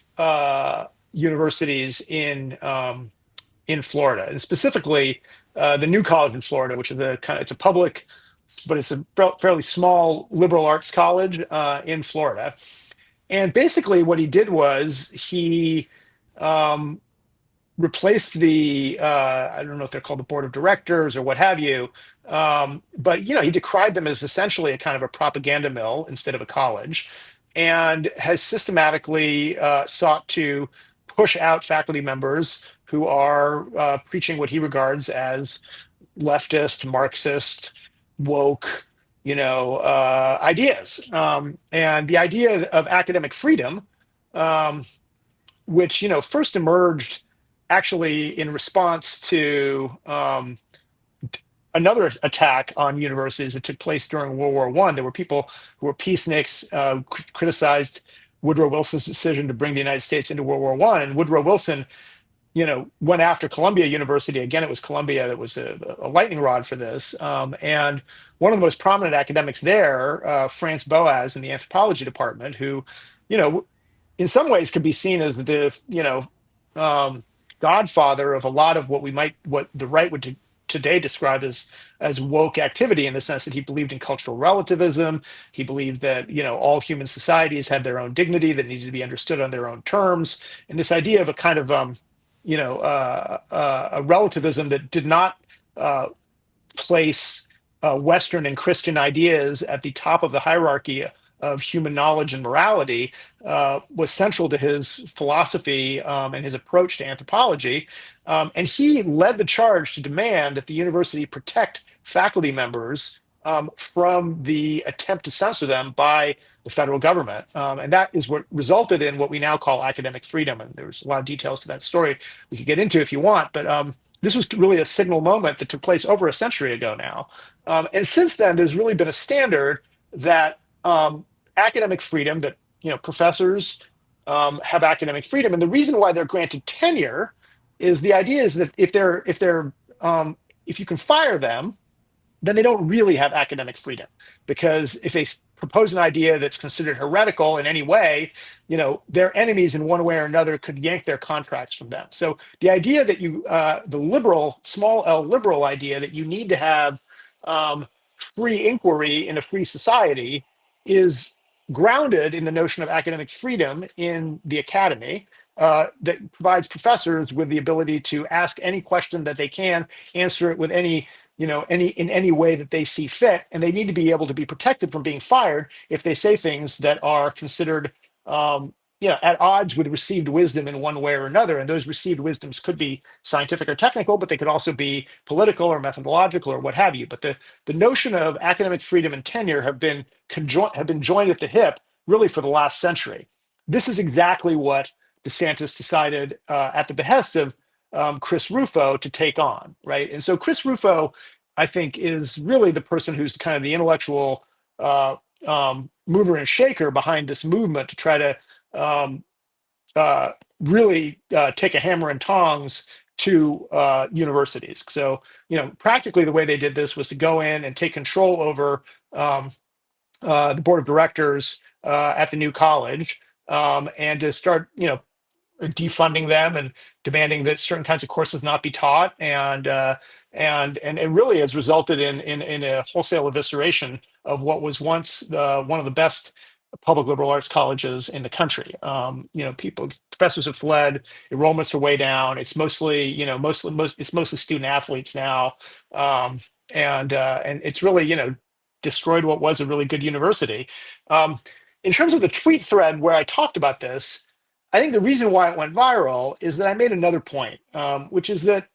universities in Florida, and specifically the New College in Florida, which is it's a public, but it's a fairly small liberal arts college in Florida. And basically, what he did was he replaced the I don't know if they're called the board of directors or what have you, but he decried them as essentially a kind of a propaganda mill instead of a college, and has systematically sought to push out faculty members who are preaching what he regards as leftist, Marxist, woke, ideas, and the idea of academic freedom, which first emerged actually in response to another attack on universities that took place during World War I. There were people who were peaceniks, criticized Woodrow Wilson's decision to bring the United States into World War I, and Woodrow Wilson, went after Columbia University. Again, it was Columbia that was a lightning rod for this. And one of the most prominent academics there, France Boas in the anthropology department, who, in some ways could be seen as the, godfather of a lot of what the right would today describe as woke activity, in the sense that he believed in cultural relativism. He believed that all human societies had their own dignity that needed to be understood on their own terms, and this idea of a kind of a relativism that did not place Western and Christian ideas at the top of the hierarchy of human knowledge and morality, was central to his philosophy and his approach to anthropology. And he led the charge to demand that the university protect faculty members from the attempt to censor them by the federal government. And that is what resulted in what we now call academic freedom. And there's a lot of details to that story we could get into if you want, but this was really a signal moment that took place over a century ago now. And since then, there's really been a standard that academic freedom, that professors have academic freedom, and the reason why they're granted tenure is the idea is that if you can fire them, then they don't really have academic freedom, because if they propose an idea that's considered heretical in any way, their enemies in one way or another could yank their contracts from them. So the idea that the liberal, small L liberal idea that you need to have free inquiry in a free society is grounded in the notion of academic freedom in the academy, that provides professors with the ability to ask any question that they can, answer it with in any way that they see fit, and they need to be able to be protected from being fired if they say things that are considered at odds with received wisdom in one way or another. And those received wisdoms could be scientific or technical, but they could also be political or methodological or what have you. But the notion of academic freedom and tenure have been joined at the hip really for the last century. This is exactly what DeSantis decided at the behest of Chris Rufo to take on, right? And so Chris Rufo, I think, is really the person who's kind of the intellectual mover and shaker behind this movement to try to really take a hammer and tongs to universities. So, practically the way they did this was to go in and take control over the board of directors at the new college, and to start, defunding them and demanding that certain kinds of courses not be taught, and it really has resulted in a wholesale evisceration of what was once one of the best public liberal arts colleges in the country. Professors have fled, enrollments are way down. It's mostly student athletes now, and it's really destroyed what was a really good university. In terms of the tweet thread where I talked about this, I think the reason why it went viral is that I made another point, which is that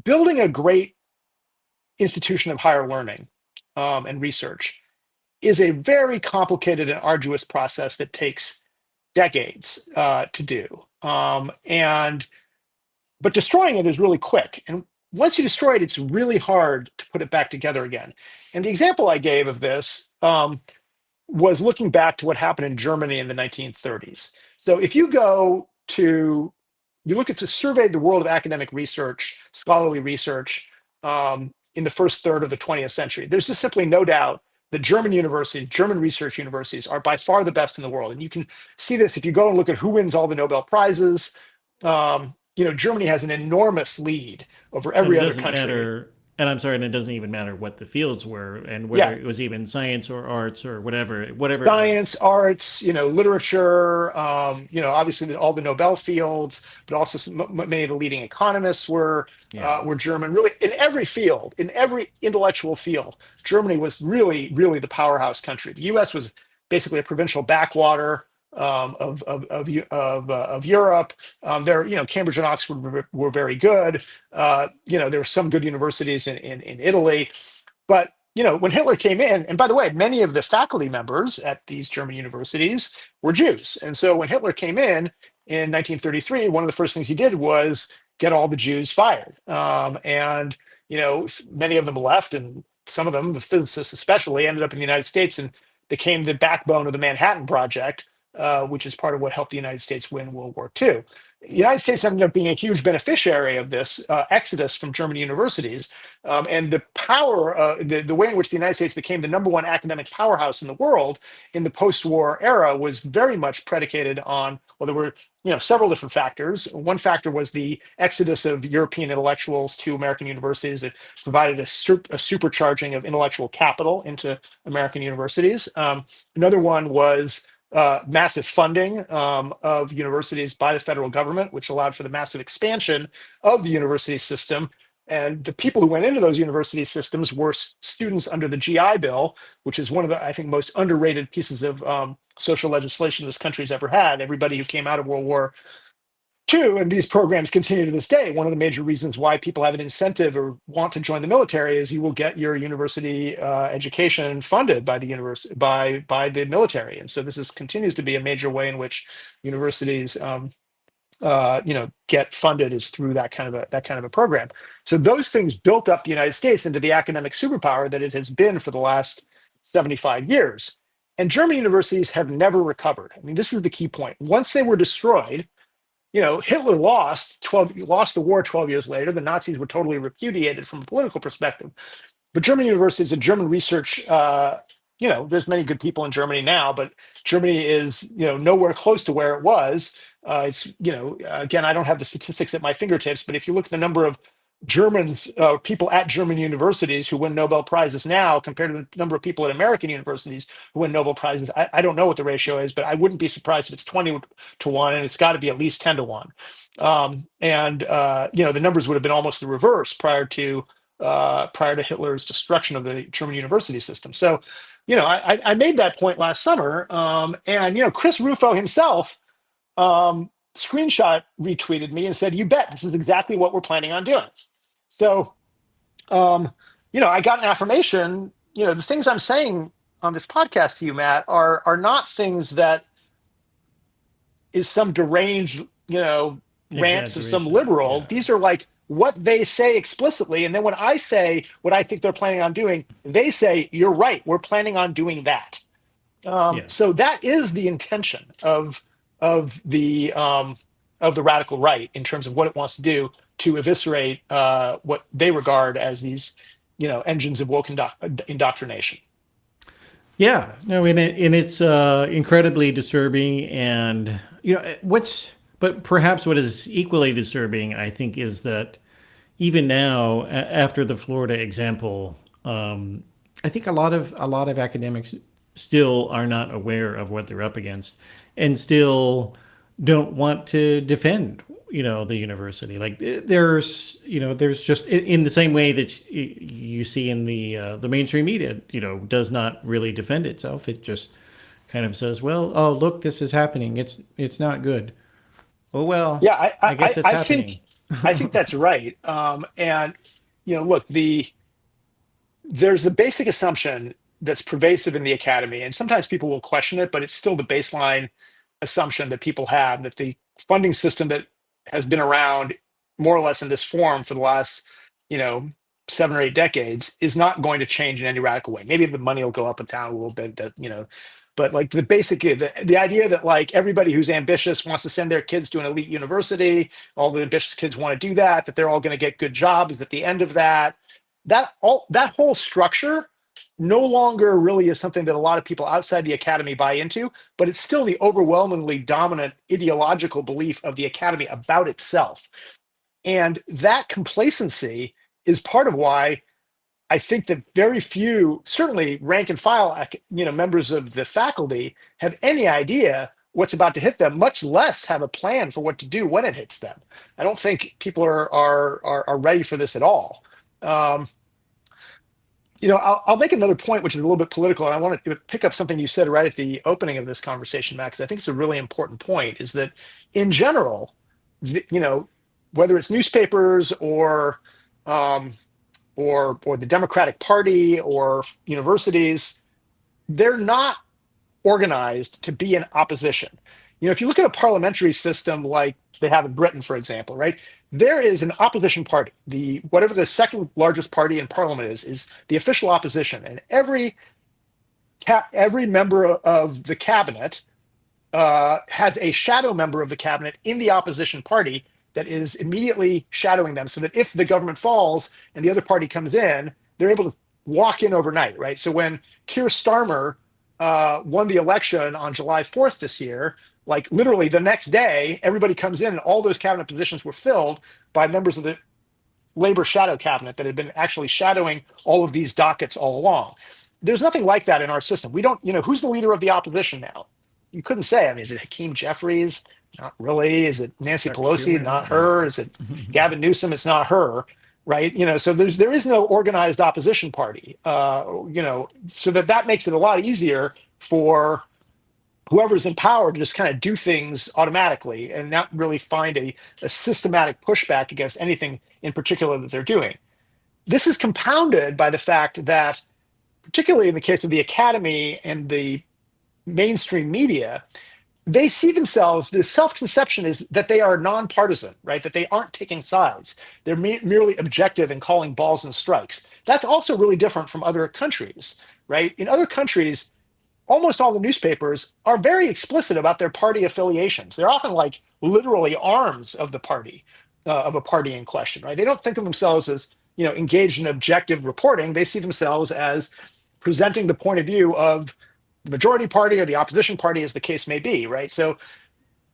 building a great institution of higher learning and research is a very complicated and arduous process that takes decades to do. But destroying it is really quick. And once you destroy it, it's really hard to put it back together again. And the example I gave of this was looking back to what happened in Germany in the 1930s. So if you look at to survey the world of academic research, scholarly research in the first third of the 20th century, there's just simply no doubt that German research universities are by far the best in the world. And you can see this if you go and look at who wins all the Nobel Prizes. Germany has an enormous lead over every other country. And I'm sorry, and it doesn't even matter what the fields were and whether it was even science or arts or whatever. Science, arts, literature, obviously all the Nobel fields, but also many of the leading economists were German. Really, in every field, in every intellectual field, Germany was really, really the powerhouse country. The U.S. was basically a provincial backwater of Europe. Cambridge and Oxford were very good. There were some good universities in Italy, but when Hitler came in, and by the way, many of the faculty members at these German universities were Jews, and so when Hitler came in 1933, one of the first things he did was get all the Jews fired, and many of them left, and some of them, the physicists especially, ended up in the United States and became the backbone of the Manhattan Project, which is part of what helped the United States win World War II. The United States ended up being a huge beneficiary of this exodus from German universities, and the power, the way in which the United States became the #1 academic powerhouse in the world in the post-war era was very much predicated on, well, there were several different factors. One factor was the exodus of European intellectuals to American universities that provided a supercharging of intellectual capital into American universities. Another one was massive funding of universities by the federal government, which allowed for the massive expansion of the university system. And the people who went into those university systems were students under the GI Bill, which is one of the, I think, most underrated pieces of social legislation this country's ever had. Everybody who came out of World War II, and these programs continue to this day. One of the major reasons why people have an incentive or want to join the military is you will get your university education funded by the by the military, and so this continues to be a major way in which universities, get funded, is through that kind of a program. So those things built up the United States into the academic superpower that it has been for the last 75 years. And German universities have never recovered. I mean, this is the key point. Once they were destroyed, Hitler lost the war 12 years later. The Nazis were totally repudiated from a political perspective. But German universities and German research, there's many good people in Germany now, but Germany is, nowhere close to where it was. Again, I don't have the statistics at my fingertips, but if you look at the number of Germans, people at German universities who win Nobel Prizes now compared to the number of people at American universities who win Nobel Prizes, I don't know what the ratio is, but I wouldn't be surprised if it's 20 to 1, and it's got to be at least 10 to 1. The numbers would have been almost the reverse prior to Hitler's destruction of the German university system. So, I made that point last summer, and Chris Rufo himself screenshot retweeted me and said, "You bet, this is exactly what we're planning on doing." So, I got an affirmation. The things I'm saying on this podcast to you, Matt, are not things that is some deranged, rants of some liberal. Yeah. These are like what they say explicitly. And then when I say what I think they're planning on doing, they say, "You're right, we're planning on doing that." So that is the intention of the radical right in terms of what it wants to do to eviscerate what they regard as these, engines of woke indoctrination. Yeah, no, and it's incredibly disturbing, and but perhaps what is equally disturbing, I think, is that even now, after the Florida example, I think a lot of academics still are not aware of what they're up against, and still don't want to defend, the university. Like there's just in the same way that you see in the mainstream media, does not really defend itself. It just kind of says, well, oh, look, this is happening. It's not good. Oh, well, Yeah, I guess it's happening. I think that's right. Look, there's the basic assumption that's pervasive in the academy, and sometimes people will question it, but it's still the baseline assumption that people have, that the funding system that has been around more or less in this form for the last, 7 or 8 decades is not going to change in any radical way. Maybe the money will go up and down a little bit, but like the idea that like everybody who's ambitious wants to send their kids to an elite university, all the ambitious kids want to do that they're all going to get good jobs at the end of that whole structure no longer really is something that a lot of people outside the academy buy into, but it's still the overwhelmingly dominant ideological belief of the academy about itself. And that complacency is part of why I think that very few, certainly rank and file, members of the faculty have any idea what's about to hit them, much less have a plan for what to do when it hits them. I don't think people are ready for this at all. I'll make another point, which is a little bit political, and I want to pick up something you said right at the opening of this conversation, Matt, because I think it's a really important point, is that in general, whether it's newspapers or the Democratic Party or universities, they're not organized to be in opposition. If you look at a parliamentary system like they have in Britain, for example, right, there is an opposition party. Whatever the second largest party in parliament is the official opposition, and every member of the cabinet has a shadow member of the cabinet in the opposition party that is immediately shadowing them, so that if the government falls and the other party comes in, they're able to walk in overnight, right? So when Keir Starmer won the election on July 4th this year, like literally the next day, everybody comes in and all those cabinet positions were filled by members of the Labor shadow cabinet that had been actually shadowing all of these dockets all along. There's nothing like that in our system. We don't, who's the leader of the opposition now? You couldn't say. I mean, is it Hakeem Jeffries? Not really. Is it Nancy Pelosi? Not her. Is it Gavin Newsom? It's not her, right? So there is no organized opposition party, so that makes it a lot easier for whoever's in power to just kind of do things automatically and not really find a systematic pushback against anything in particular that they're doing. This is compounded by the fact that, particularly in the case of the academy and the mainstream media, they see themselves, the self-conception is that they are nonpartisan, right? That they aren't taking sides. They're merely objective and calling balls and strikes. That's also really different from other countries, right? In other countries, almost all the newspapers are very explicit about their party affiliations. They're often like literally arms of the party, of a party in question, right? They don't think of themselves as, engaged in objective reporting. They see themselves as presenting the point of view of the majority party or the opposition party, as the case may be, right? So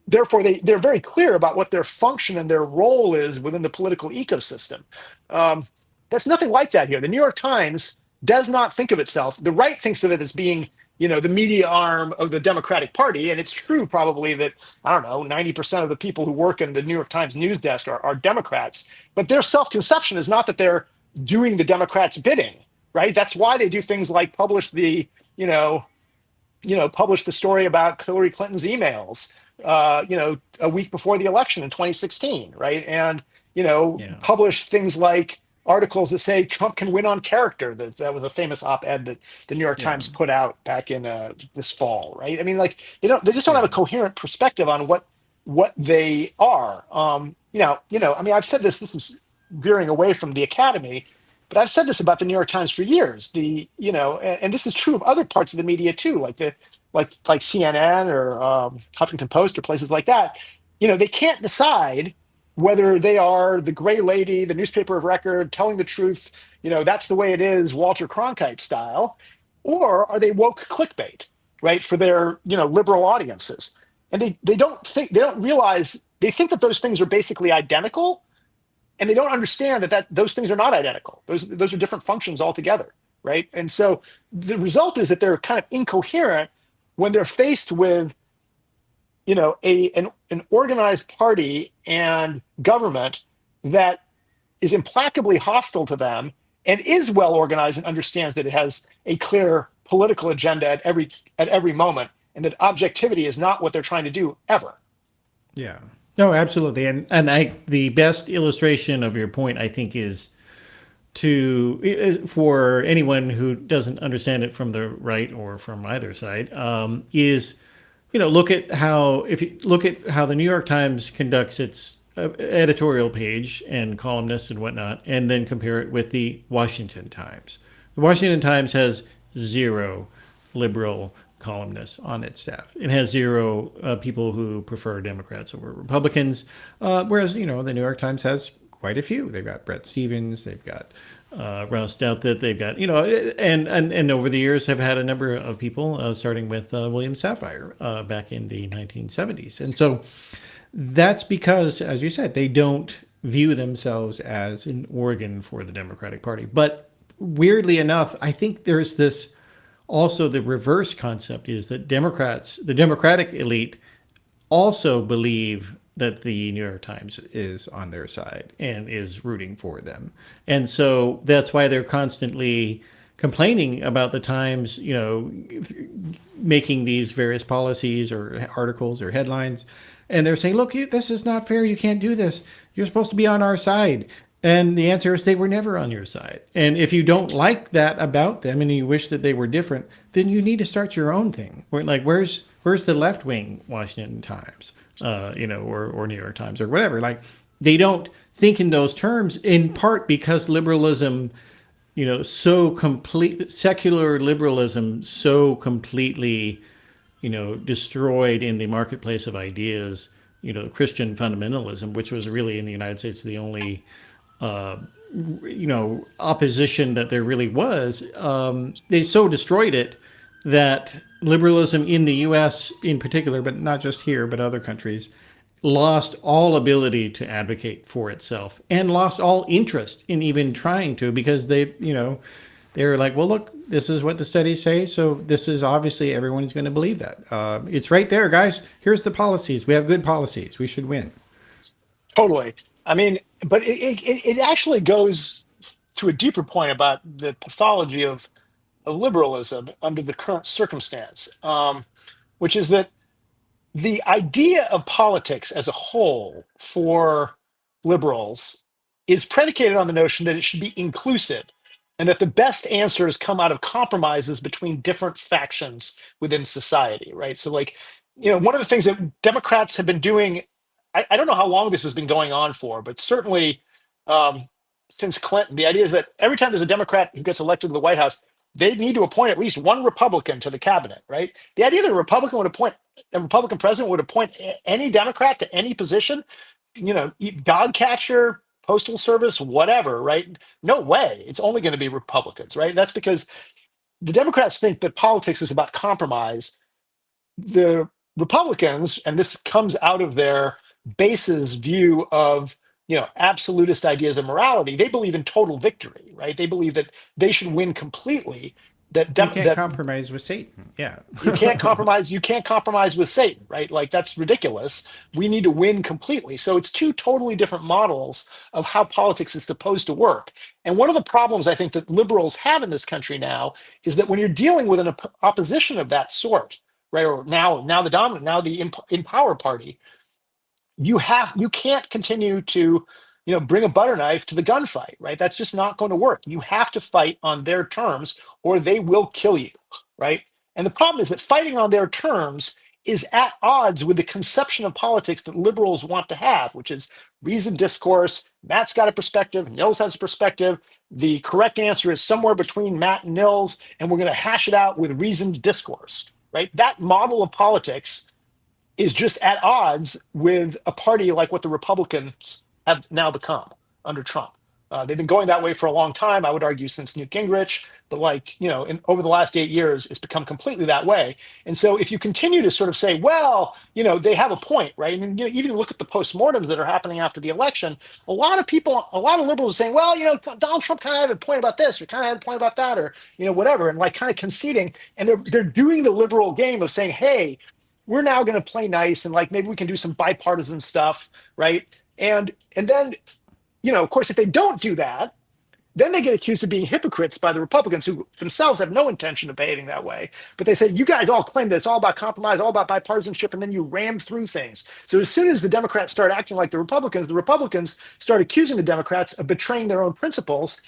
therefore, they're very clear about what their function and their role is within the political ecosystem. That's nothing like that here. The New York Times does not think of itself. The right thinks of it as being, the media arm of the Democratic Party. And it's true probably that, I don't know, 90% of the people who work in the New York Times news desk are Democrats. But their self-conception is not that they're doing the Democrats' bidding, right? That's why they do things like publish the story about Hillary Clinton's emails, a week before the election in 2016, right? And, publish things like articles that say Trump can win on character. That was a famous op-ed that the New York Times put out back in this fall, right? I mean, like they just don't have a coherent perspective on what they are. I mean, I've said this is veering away from the academy, but I've said this about the New York Times for years. And this is true of other parts of the media too, like CNN or Huffington Post or places like that. They can't decide whether they are the gray lady, the newspaper of record, telling the truth, that's the way it is, Walter Cronkite style, or are they woke clickbait, right, for their, liberal audiences? And they don't realize, they think that those things are basically identical, and they don't understand that those things are not identical. Those are different functions altogether, right? And so the result is that they're kind of incoherent when they're faced with an organized party and government that is implacably hostile to them and is well organized and understands that it has a clear political agenda at every moment, and that objectivity is not what they're trying to do ever. Yeah. No, absolutely. And the best illustration of your point, I think, is for anyone who doesn't understand it from the right or from either side, is look at how the New York Times conducts its editorial page and columnists and whatnot, and then compare it with the Washington Times. The Washington Times has 0 liberal columnists on its staff. It has 0 people who prefer Democrats over Republicans, whereas the New York Times has quite a few. They've got Bret Stephens, they've got Rouse Douthat, they've got and over the years have had a number of people, starting with William Safire back in the 1970s, and so that's because, as you said, they don't view themselves as an organ for the Democratic Party. But weirdly enough, I think there's this also the reverse concept is that the Democratic elite, also believe that the New York Times is on their side and is rooting for them. And so that's why they're constantly complaining about the Times, making these various policies or articles or headlines. And they're saying, look, this is not fair. You can't do this. You're supposed to be on our side. And the answer is they were never on your side. And if you don't like that about them and you wish that they were different, then you need to start your own thing. Where's the left-wing Washington Times? Or New York Times or whatever. Like, they don't think in those terms, in part because liberalism, secular liberalism so completely, destroyed in the marketplace of ideas, Christian fundamentalism, which was really in the United States the only, opposition that there really was. They so destroyed it that liberalism in the U.S. in particular, but not just here, but other countries, lost all ability to advocate for itself and lost all interest in even trying to, because they were like, well, look, this is what the studies say, so this is obviously everyone's going to believe that. It's right there, guys. Here's the policies. We have good policies. We should win. Totally. I mean, but it actually goes to a deeper point about the pathology of liberalism under the current circumstance, which is that the idea of politics as a whole for liberals is predicated on the notion that it should be inclusive and that the best answers come out of compromises between different factions within society, right? So one of the things that Democrats have been doing, I don't know how long this has been going on for, but certainly since Clinton, the idea is that every time there's a Democrat who gets elected to the White House, they need to appoint at least one Republican to the cabinet, right? The idea that a Republican president would appoint any Democrat to any position, dog catcher, postal service, whatever, right? No way. It's only going to be Republicans, right? That's because the Democrats think that politics is about compromise. The Republicans, and this comes out of their base's view of absolutist ideas of morality, they believe in total victory, right? They believe that they should win completely. You can't compromise with Satan. Yeah. You can't compromise with Satan, right? Like, that's ridiculous. We need to win completely. So it's two totally different models of how politics is supposed to work. And one of the problems I think that liberals have in this country now is that when you're dealing with an opposition of that sort, right, or now the in power party, you can't continue to bring a butter knife to the gunfight, right? That's just not going to work. You have to fight on their terms or they will kill you, right? And the problem is that fighting on their terms is at odds with the conception of politics that liberals want to have, which is reasoned discourse. Matt's got a perspective, Nils has a perspective. The correct answer is somewhere between Matt and Nils, and we're going to hash it out with reasoned discourse, right? That model of politics is just at odds with a party like what the Republicans have now become under Trump. They've been going that way for a long time, I would argue, since Newt Gingrich, but over the last 8 years, it's become completely that way. And so if you continue to sort of say, well, they have a point, right? And even look at the postmortems that are happening after the election, a lot of liberals are saying, well, Donald Trump kind of had a point about this, or kind of had a point about that, or, whatever, and kind of conceding. And they're doing the liberal game of saying, hey, we're now going to play nice, and maybe we can do some bipartisan stuff, right? And then, of course, if they don't do that, then they get accused of being hypocrites by the Republicans, who themselves have no intention of behaving that way. But they say, you guys all claim that it's all about compromise, all about bipartisanship, and then you ram through things. So as soon as the Democrats start acting like the Republicans start accusing the Democrats of betraying their own principles.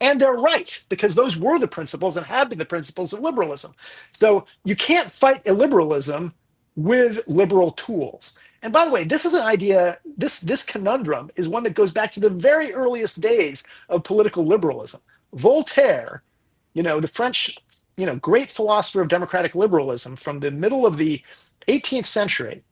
And they're right, because those were the principles and have been the principles of liberalism. So you can't fight illiberalism with liberal tools. And by the way, this is an idea, this conundrum is one that goes back to the very earliest days of political liberalism. Voltaire, the French, great philosopher of democratic liberalism from the middle of the 18th century,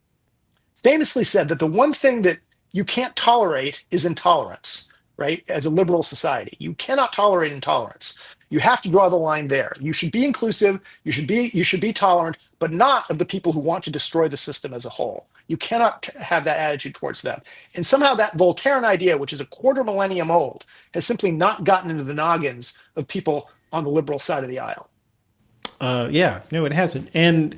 famously said that the one thing that you can't tolerate is intolerance, right? As a liberal society, you cannot tolerate intolerance. You have to draw the line there. You should be inclusive, you should be tolerant, but not of the people who want to destroy the system as a whole. You cannot have that attitude towards them. And somehow that Voltairean idea, which is a quarter millennium old, has simply not gotten into the noggins of people on the liberal side of the aisle. Yeah, no, it hasn't. And,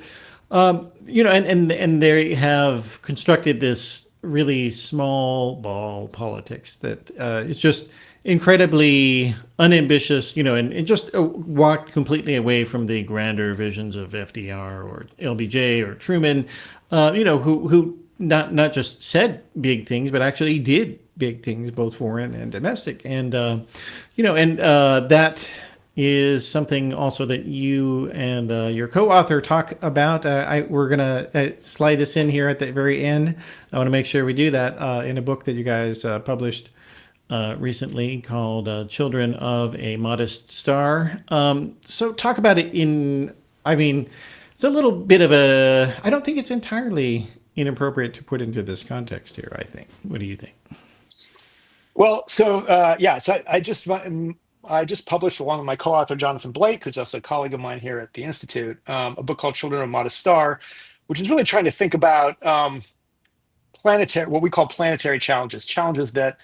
and they have constructed this really small ball politics that is just incredibly unambitious, and just walked completely away from the grander visions of FDR or LBJ or Truman, who not just said big things, but actually did big things, both foreign and domestic. And, that is something also that you and your co-author talk about. We're going to slide this in here at the very end. I want to make sure we do that in a book that you guys published recently called Children of a Modest Star. So talk about it it's a little bit of I don't think it's entirely inappropriate to put into this context here, I think. What do you think? Well, so I just published, along with my co-author, Jonathan Blake, who's also a colleague of mine here at the Institute, a book called Children of a Modest Star, which is really trying to think about what we call planetary challenges that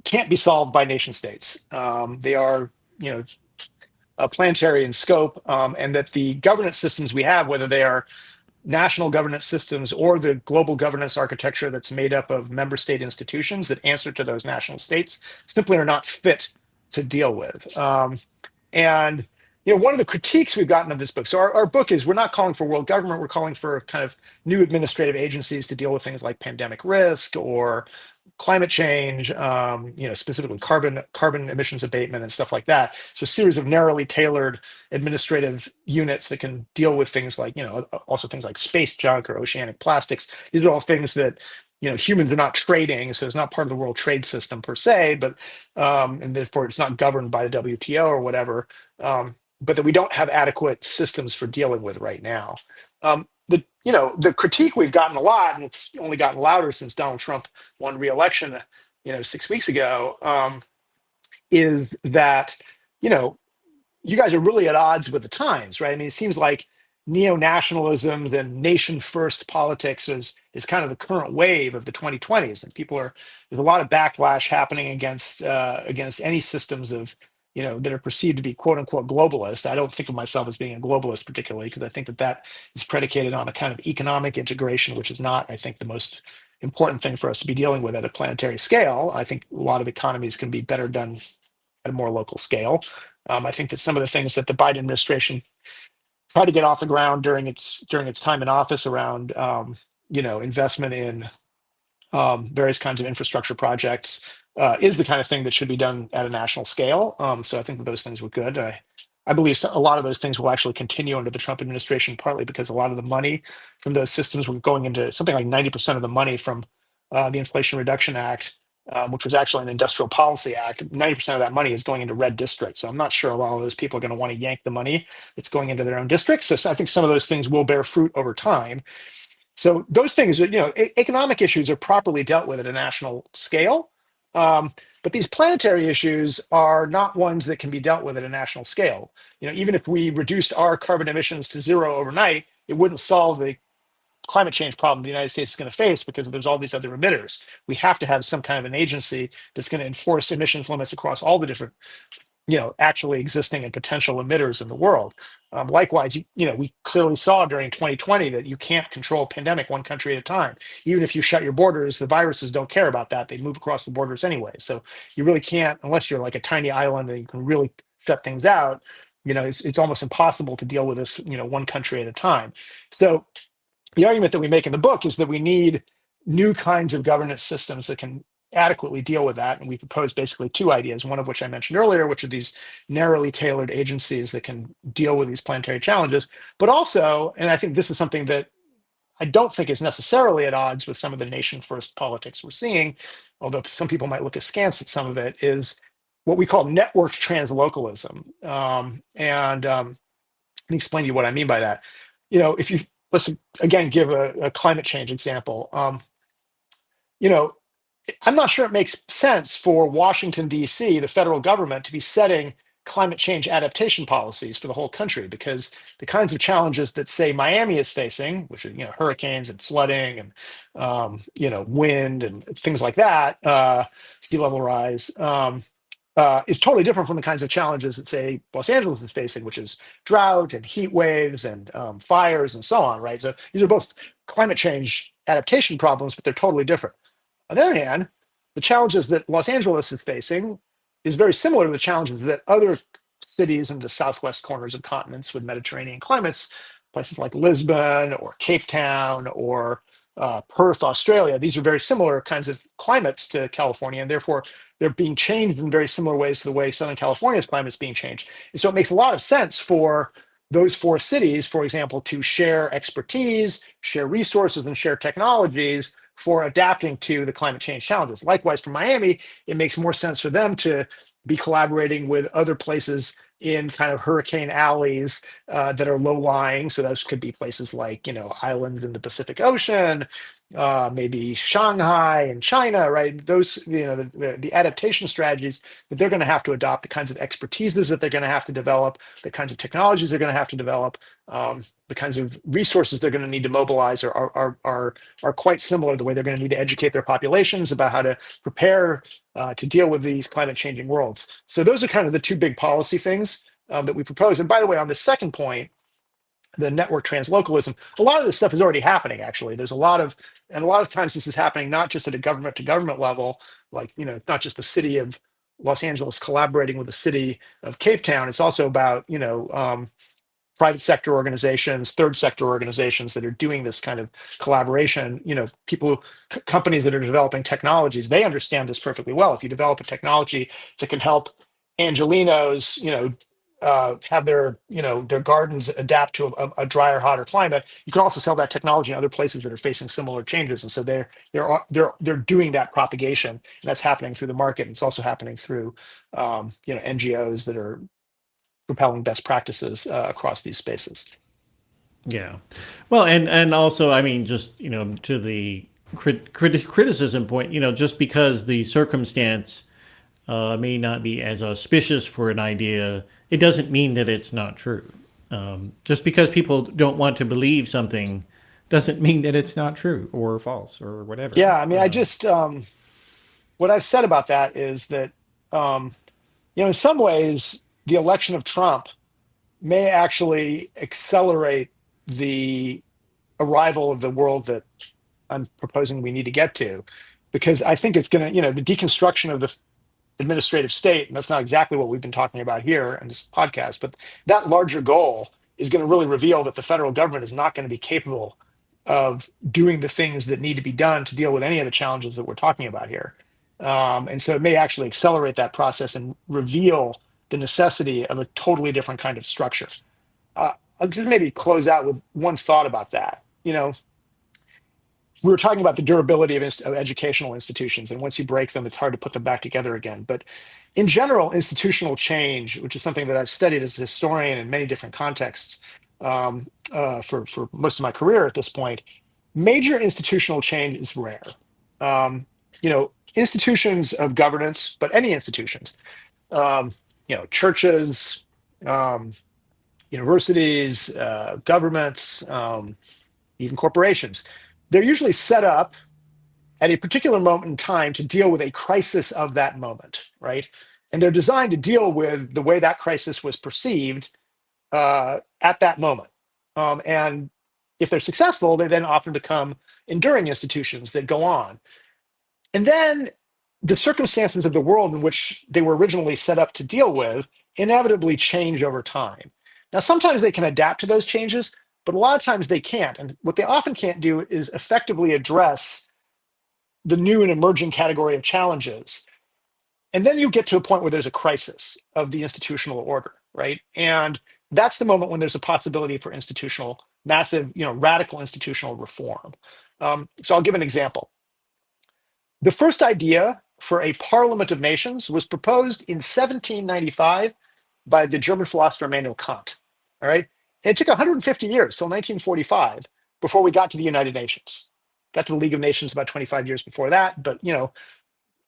can't be solved by nation states. They are, planetary in scope, and that the governance systems we have, whether they are national governance systems or the global governance architecture that's made up of member state institutions that answer to those national states, simply are not fit to deal with. And one of the critiques we've gotten of this book, so our book is, we're not calling for world government, we're calling for kind of new administrative agencies to deal with things like pandemic risk or climate change, specifically carbon emissions abatement and stuff like that. So a series of narrowly tailored administrative units that can deal with things like, also things like space junk or oceanic plastics. These are all things that humans are not trading, so it's not part of the world trade system per se, but and therefore it's not governed by the WTO or whatever, but that we don't have adequate systems for dealing with right now. The critique we've gotten a lot, and it's only gotten louder since Donald Trump won re-election, 6 weeks ago, is that, you guys are really at odds with the times, right? I mean, it seems like neo-nationalism and nation-first politics is kind of the current wave of the 2020s, and there's a lot of backlash happening against any systems of, that are perceived to be quote unquote globalist. I don't think of myself as being a globalist particularly, because I think that is predicated on a kind of economic integration, which is not, I think, the most important thing for us to be dealing with at a planetary scale. I think a lot of economies can be better done at a more local scale. I think that some of the things that the Biden administration tried to get off the ground during its time in office around investment in various kinds of infrastructure projects is the kind of thing that should be done at a national scale. So I think that those things were good. I believe a lot of those things will actually continue under the Trump administration, partly because a lot of the money from those systems were going into something like 90% of the money from the Inflation Reduction Act, which was actually an industrial policy act. 90% of that money is going into red districts. So I'm not sure a lot of those people are going to want to yank the money that's going into their own districts. So I think some of those things will bear fruit over time. So those things, economic issues are properly dealt with at a national scale. But these planetary issues are not ones that can be dealt with at a national scale. Even if we reduced our carbon emissions to zero overnight, it wouldn't solve the climate change problem the United States is going to face, because there's all these other emitters. We have to have some kind of an agency that's going to enforce emissions limits across all the different, actually existing and potential emitters in the world. Likewise, we clearly saw during 2020 that you can't control a pandemic one country at a time. Even if you shut your borders, the viruses don't care about that. They move across the borders anyway. So you really can't, unless you're like a tiny island and you can really shut things out. It's almost impossible to deal with this, one country at a time. So the argument that we make in the book is that we need new kinds of governance systems that can adequately deal with that. And we propose basically two ideas, one of which I mentioned earlier, which are these narrowly tailored agencies that can deal with these planetary challenges. But also, and I think this is something that I don't think is necessarily at odds with some of the nation-first politics we're seeing, although some people might look askance at some of it, is what we call networked translocalism. Let me explain to you what I mean by that. Let's again give a climate change example. I'm not sure it makes sense for Washington, D.C., the federal government, to be setting climate change adaptation policies for the whole country, because the kinds of challenges that, say, Miami is facing, which are hurricanes and flooding and wind and things like that, sea level rise, is totally different from the kinds of challenges that, say, Los Angeles is facing, which is drought and heat waves and fires and so on, right? So these are both climate change adaptation problems, but they're totally different. On the other hand, the challenges that Los Angeles is facing is very similar to the challenges that other cities in the southwest corners of continents with Mediterranean climates, places like Lisbon or Cape Town or Perth, Australia. These are very similar kinds of climates to California, and therefore they're being changed in very similar ways to the way Southern California's climate is being changed. And so it makes a lot of sense for those four cities, for example, to share expertise, share resources, and share technologies for adapting to the climate change challenges. Likewise, for Miami, it makes more sense for them to be collaborating with other places in kind of hurricane alleys that are low-lying. So those could be places like, islands in the Pacific Ocean, maybe Shanghai and China, right? Those, the adaptation strategies that they're going to have to adopt, the kinds of expertises that they're going to have to develop, the kinds of technologies they're going to have to develop, the kinds of resources they're going to need to mobilize are quite similar to the way they're going to need to educate their populations about how to prepare to deal with these climate changing worlds. So those are kind of the two big policy things that we propose. And by the way, on the second point, the network translocalism, a lot of this stuff is already happening, actually. And a lot of times this is happening not just at a government to government level, like, not just the city of Los Angeles collaborating with the city of Cape Town. It's also about, private sector organizations, third sector organizations that are doing this kind of collaboration. Companies that are developing technologies, they understand this perfectly well. If you develop a technology that can help Angelinos, have their gardens adapt to a drier, hotter climate. You can also sell that technology in other places that are facing similar changes, and so they're doing that propagation, and that's happening through the market. It's also happening through NGOs that are propelling best practices across these spaces. Yeah. Well, and also, I mean, just, to the criticism point, just because the circumstance may not be as auspicious for an idea, it doesn't mean that it's not true. Just because people don't want to believe something doesn't mean that it's not true or false or whatever. Yeah, I mean, I just what I've said about that is that in some ways the election of Trump may actually accelerate the arrival of the world that I'm proposing we need to get to, because I think it's going to, the deconstruction of the administrative state, and that's not exactly what we've been talking about here in this podcast, but that larger goal is going to really reveal that the federal government is not going to be capable of doing the things that need to be done to deal with any of the challenges that we're talking about here. And so it may actually accelerate that process and reveal the necessity of a totally different kind of structure. I'll just maybe close out with one thought about that. We were talking about the durability of educational institutions, and once you break them, it's hard to put them back together again. But in general, institutional change, which is something that I've studied as a historian in many different contexts for most of my career at this point, major institutional change is rare. Institutions of governance, but any institutions, churches, universities, governments, even corporations, they're usually set up at a particular moment in time to deal with a crisis of that moment, right? And they're designed to deal with the way that crisis was perceived at that moment. And if they're successful, they then often become enduring institutions that go on. And then the circumstances of the world in which they were originally set up to deal with inevitably change over time. Now, sometimes they can adapt to those changes, but a lot of times they can't. And what they often can't do is effectively address the new and emerging category of challenges. And then you get to a point where there's a crisis of the institutional order, right? And that's the moment when there's a possibility for massive, radical institutional reform. So I'll give an example. The first idea for a parliament of nations was proposed in 1795 by the German philosopher Immanuel Kant, all right? And it took 150 years, till 1945, before we got to the United Nations. Got to the League of Nations about 25 years before that, but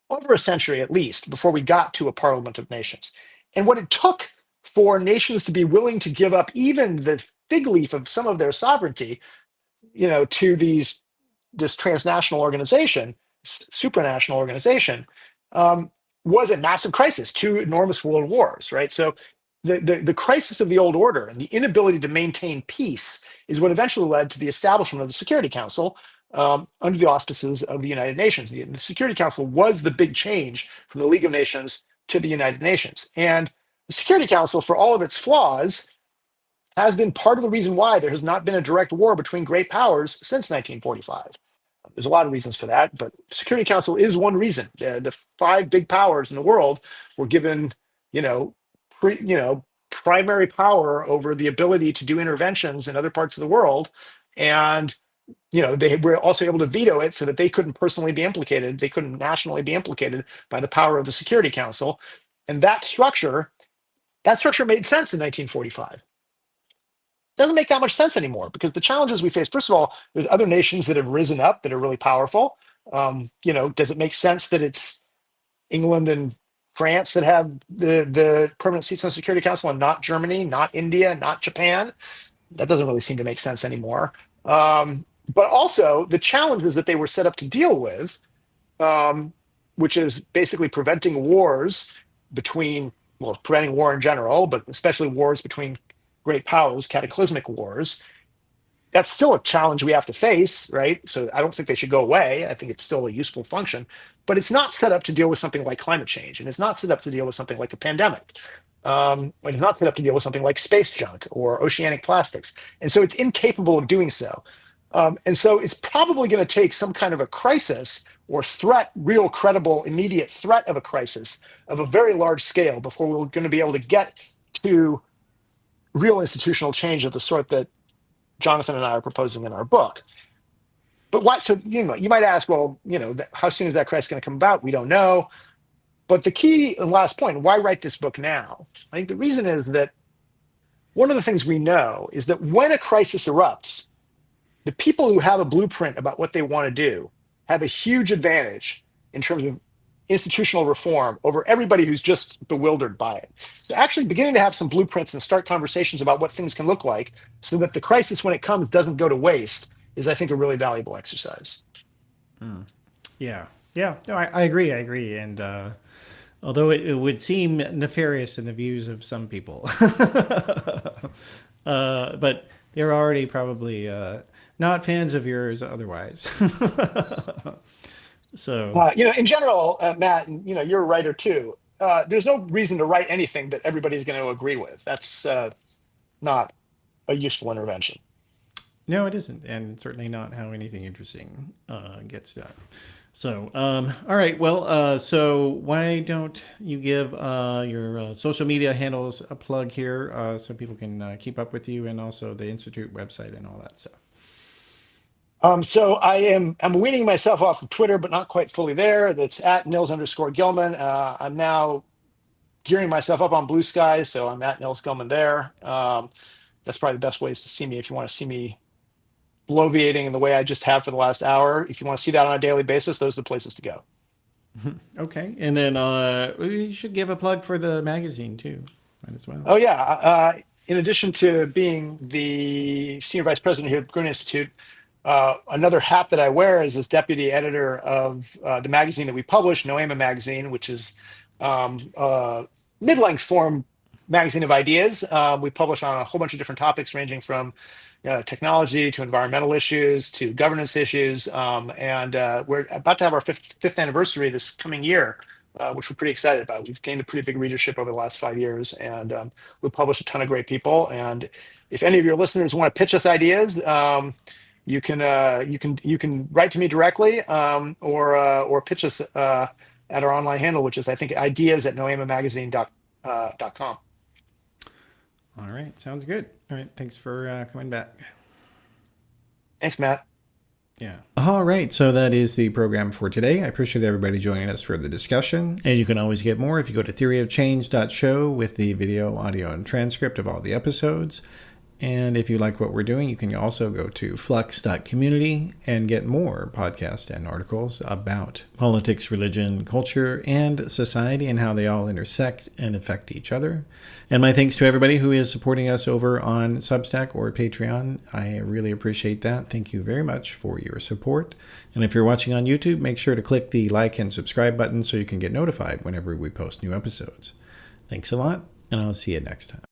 over a century at least before we got to a Parliament of Nations. And what it took for nations to be willing to give up even the fig leaf of some of their sovereignty, to this transnational organization, supranational organization, was a massive crisis, 2 enormous world wars, right? So the crisis of the old order and the inability to maintain peace is what eventually led to the establishment of the Security Council under the auspices of the United Nations. The Security Council was the big change from the League of Nations to the United Nations. And the Security Council, for all of its flaws, has been part of the reason why there has not been a direct war between great powers since 1945. There's a lot of reasons for that, but the Security Council is one reason. The 5 big powers in the world were given, primary power over the ability to do interventions in other parts of the world, and they were also able to veto it so that they couldn't personally be implicated. They couldn't nationally be implicated by the power of the Security Council, and that structure made sense in 1945. Doesn't make that much sense anymore because the challenges we face, first of all, there's other nations that have risen up that are really powerful. Does it make sense that it's England and France that have the permanent seats on the Security Council and not Germany, not India, not Japan? That doesn't really seem to make sense anymore. But also the challenges that they were set up to deal with, which is basically preventing wars preventing war in general, but especially wars between great powers, cataclysmic wars. That's still a challenge we have to face, right? So I don't think they should go away. I think it's still a useful function, but it's not set up to deal with something like climate change, and it's not set up to deal with something like a pandemic. It's not set up to deal with something like space junk or oceanic plastics. And so it's incapable of doing so. And so it's probably going to take some kind of a crisis or threat, real credible, immediate threat of a crisis of a very large scale before we're going to be able to get to real institutional change of the sort that Jonathan and I are proposing in our book. But why? So, you might ask, well, how soon is that crisis going to come about? We don't know. But the key and last point, why write this book now? I think the reason is that one of the things we know is that when a crisis erupts, the people who have a blueprint about what they want to do have a huge advantage in terms of institutional reform over everybody who's just bewildered by it. So actually beginning to have some blueprints and start conversations about what things can look like so that the crisis, when it comes, doesn't go to waste is, I think, a really valuable exercise. Yeah. No, I agree. And although it would seem nefarious in the views of some people, but they're already probably not fans of yours otherwise. So, in general, Matt, and you're a writer too. There's no reason to write anything that everybody's going to agree with. That's not a useful intervention. No, it isn't, and certainly not how anything interesting gets done. So, all right. Well, so why don't you give your social media handles a plug here so people can keep up with you, and also the Institute website and all that stuff. So I'm weaning myself off of Twitter, but not quite fully there. That's at Nils_Gilman. I'm now gearing myself up on Blue Sky, so I'm at Nils Gilman there. That's probably the best ways to see me if you want to see me bloviating in the way I just have for the last hour. If you want to see that on a daily basis, those are the places to go. Okay. And then we should give a plug for the magazine too, might as well. Oh, yeah. In addition to being the senior vice president here at the Gruen Institute, another hat that I wear is as deputy editor of the magazine that we publish, Noema Magazine, which is a mid-length form magazine of ideas. We publish on a whole bunch of different topics, ranging from technology to environmental issues to governance issues. And we're about to have our fifth anniversary this coming year, which we're pretty excited about. We've gained a pretty big readership over the last 5 years, and we publish a ton of great people. And if any of your listeners want to pitch us ideas, you can write to me directly, or pitch us at our online handle, which is, I think, ideas@noemamagazine.com. All right, sounds good. All right, thanks for coming back. Thanks, Matt. Yeah. All right, so that is the program for today. I appreciate everybody joining us for the discussion. And you can always get more if you go to theoryofchange.show with the video, audio, and transcript of all the episodes. And if you like what we're doing, you can also go to flux.community and get more podcasts and articles about politics, religion, culture, and society, and how they all intersect and affect each other. And my thanks to everybody who is supporting us over on Substack or Patreon. I really appreciate that. Thank you very much for your support. And if you're watching on YouTube, make sure to click the like and subscribe button so you can get notified whenever we post new episodes. Thanks a lot, and I'll see you next time.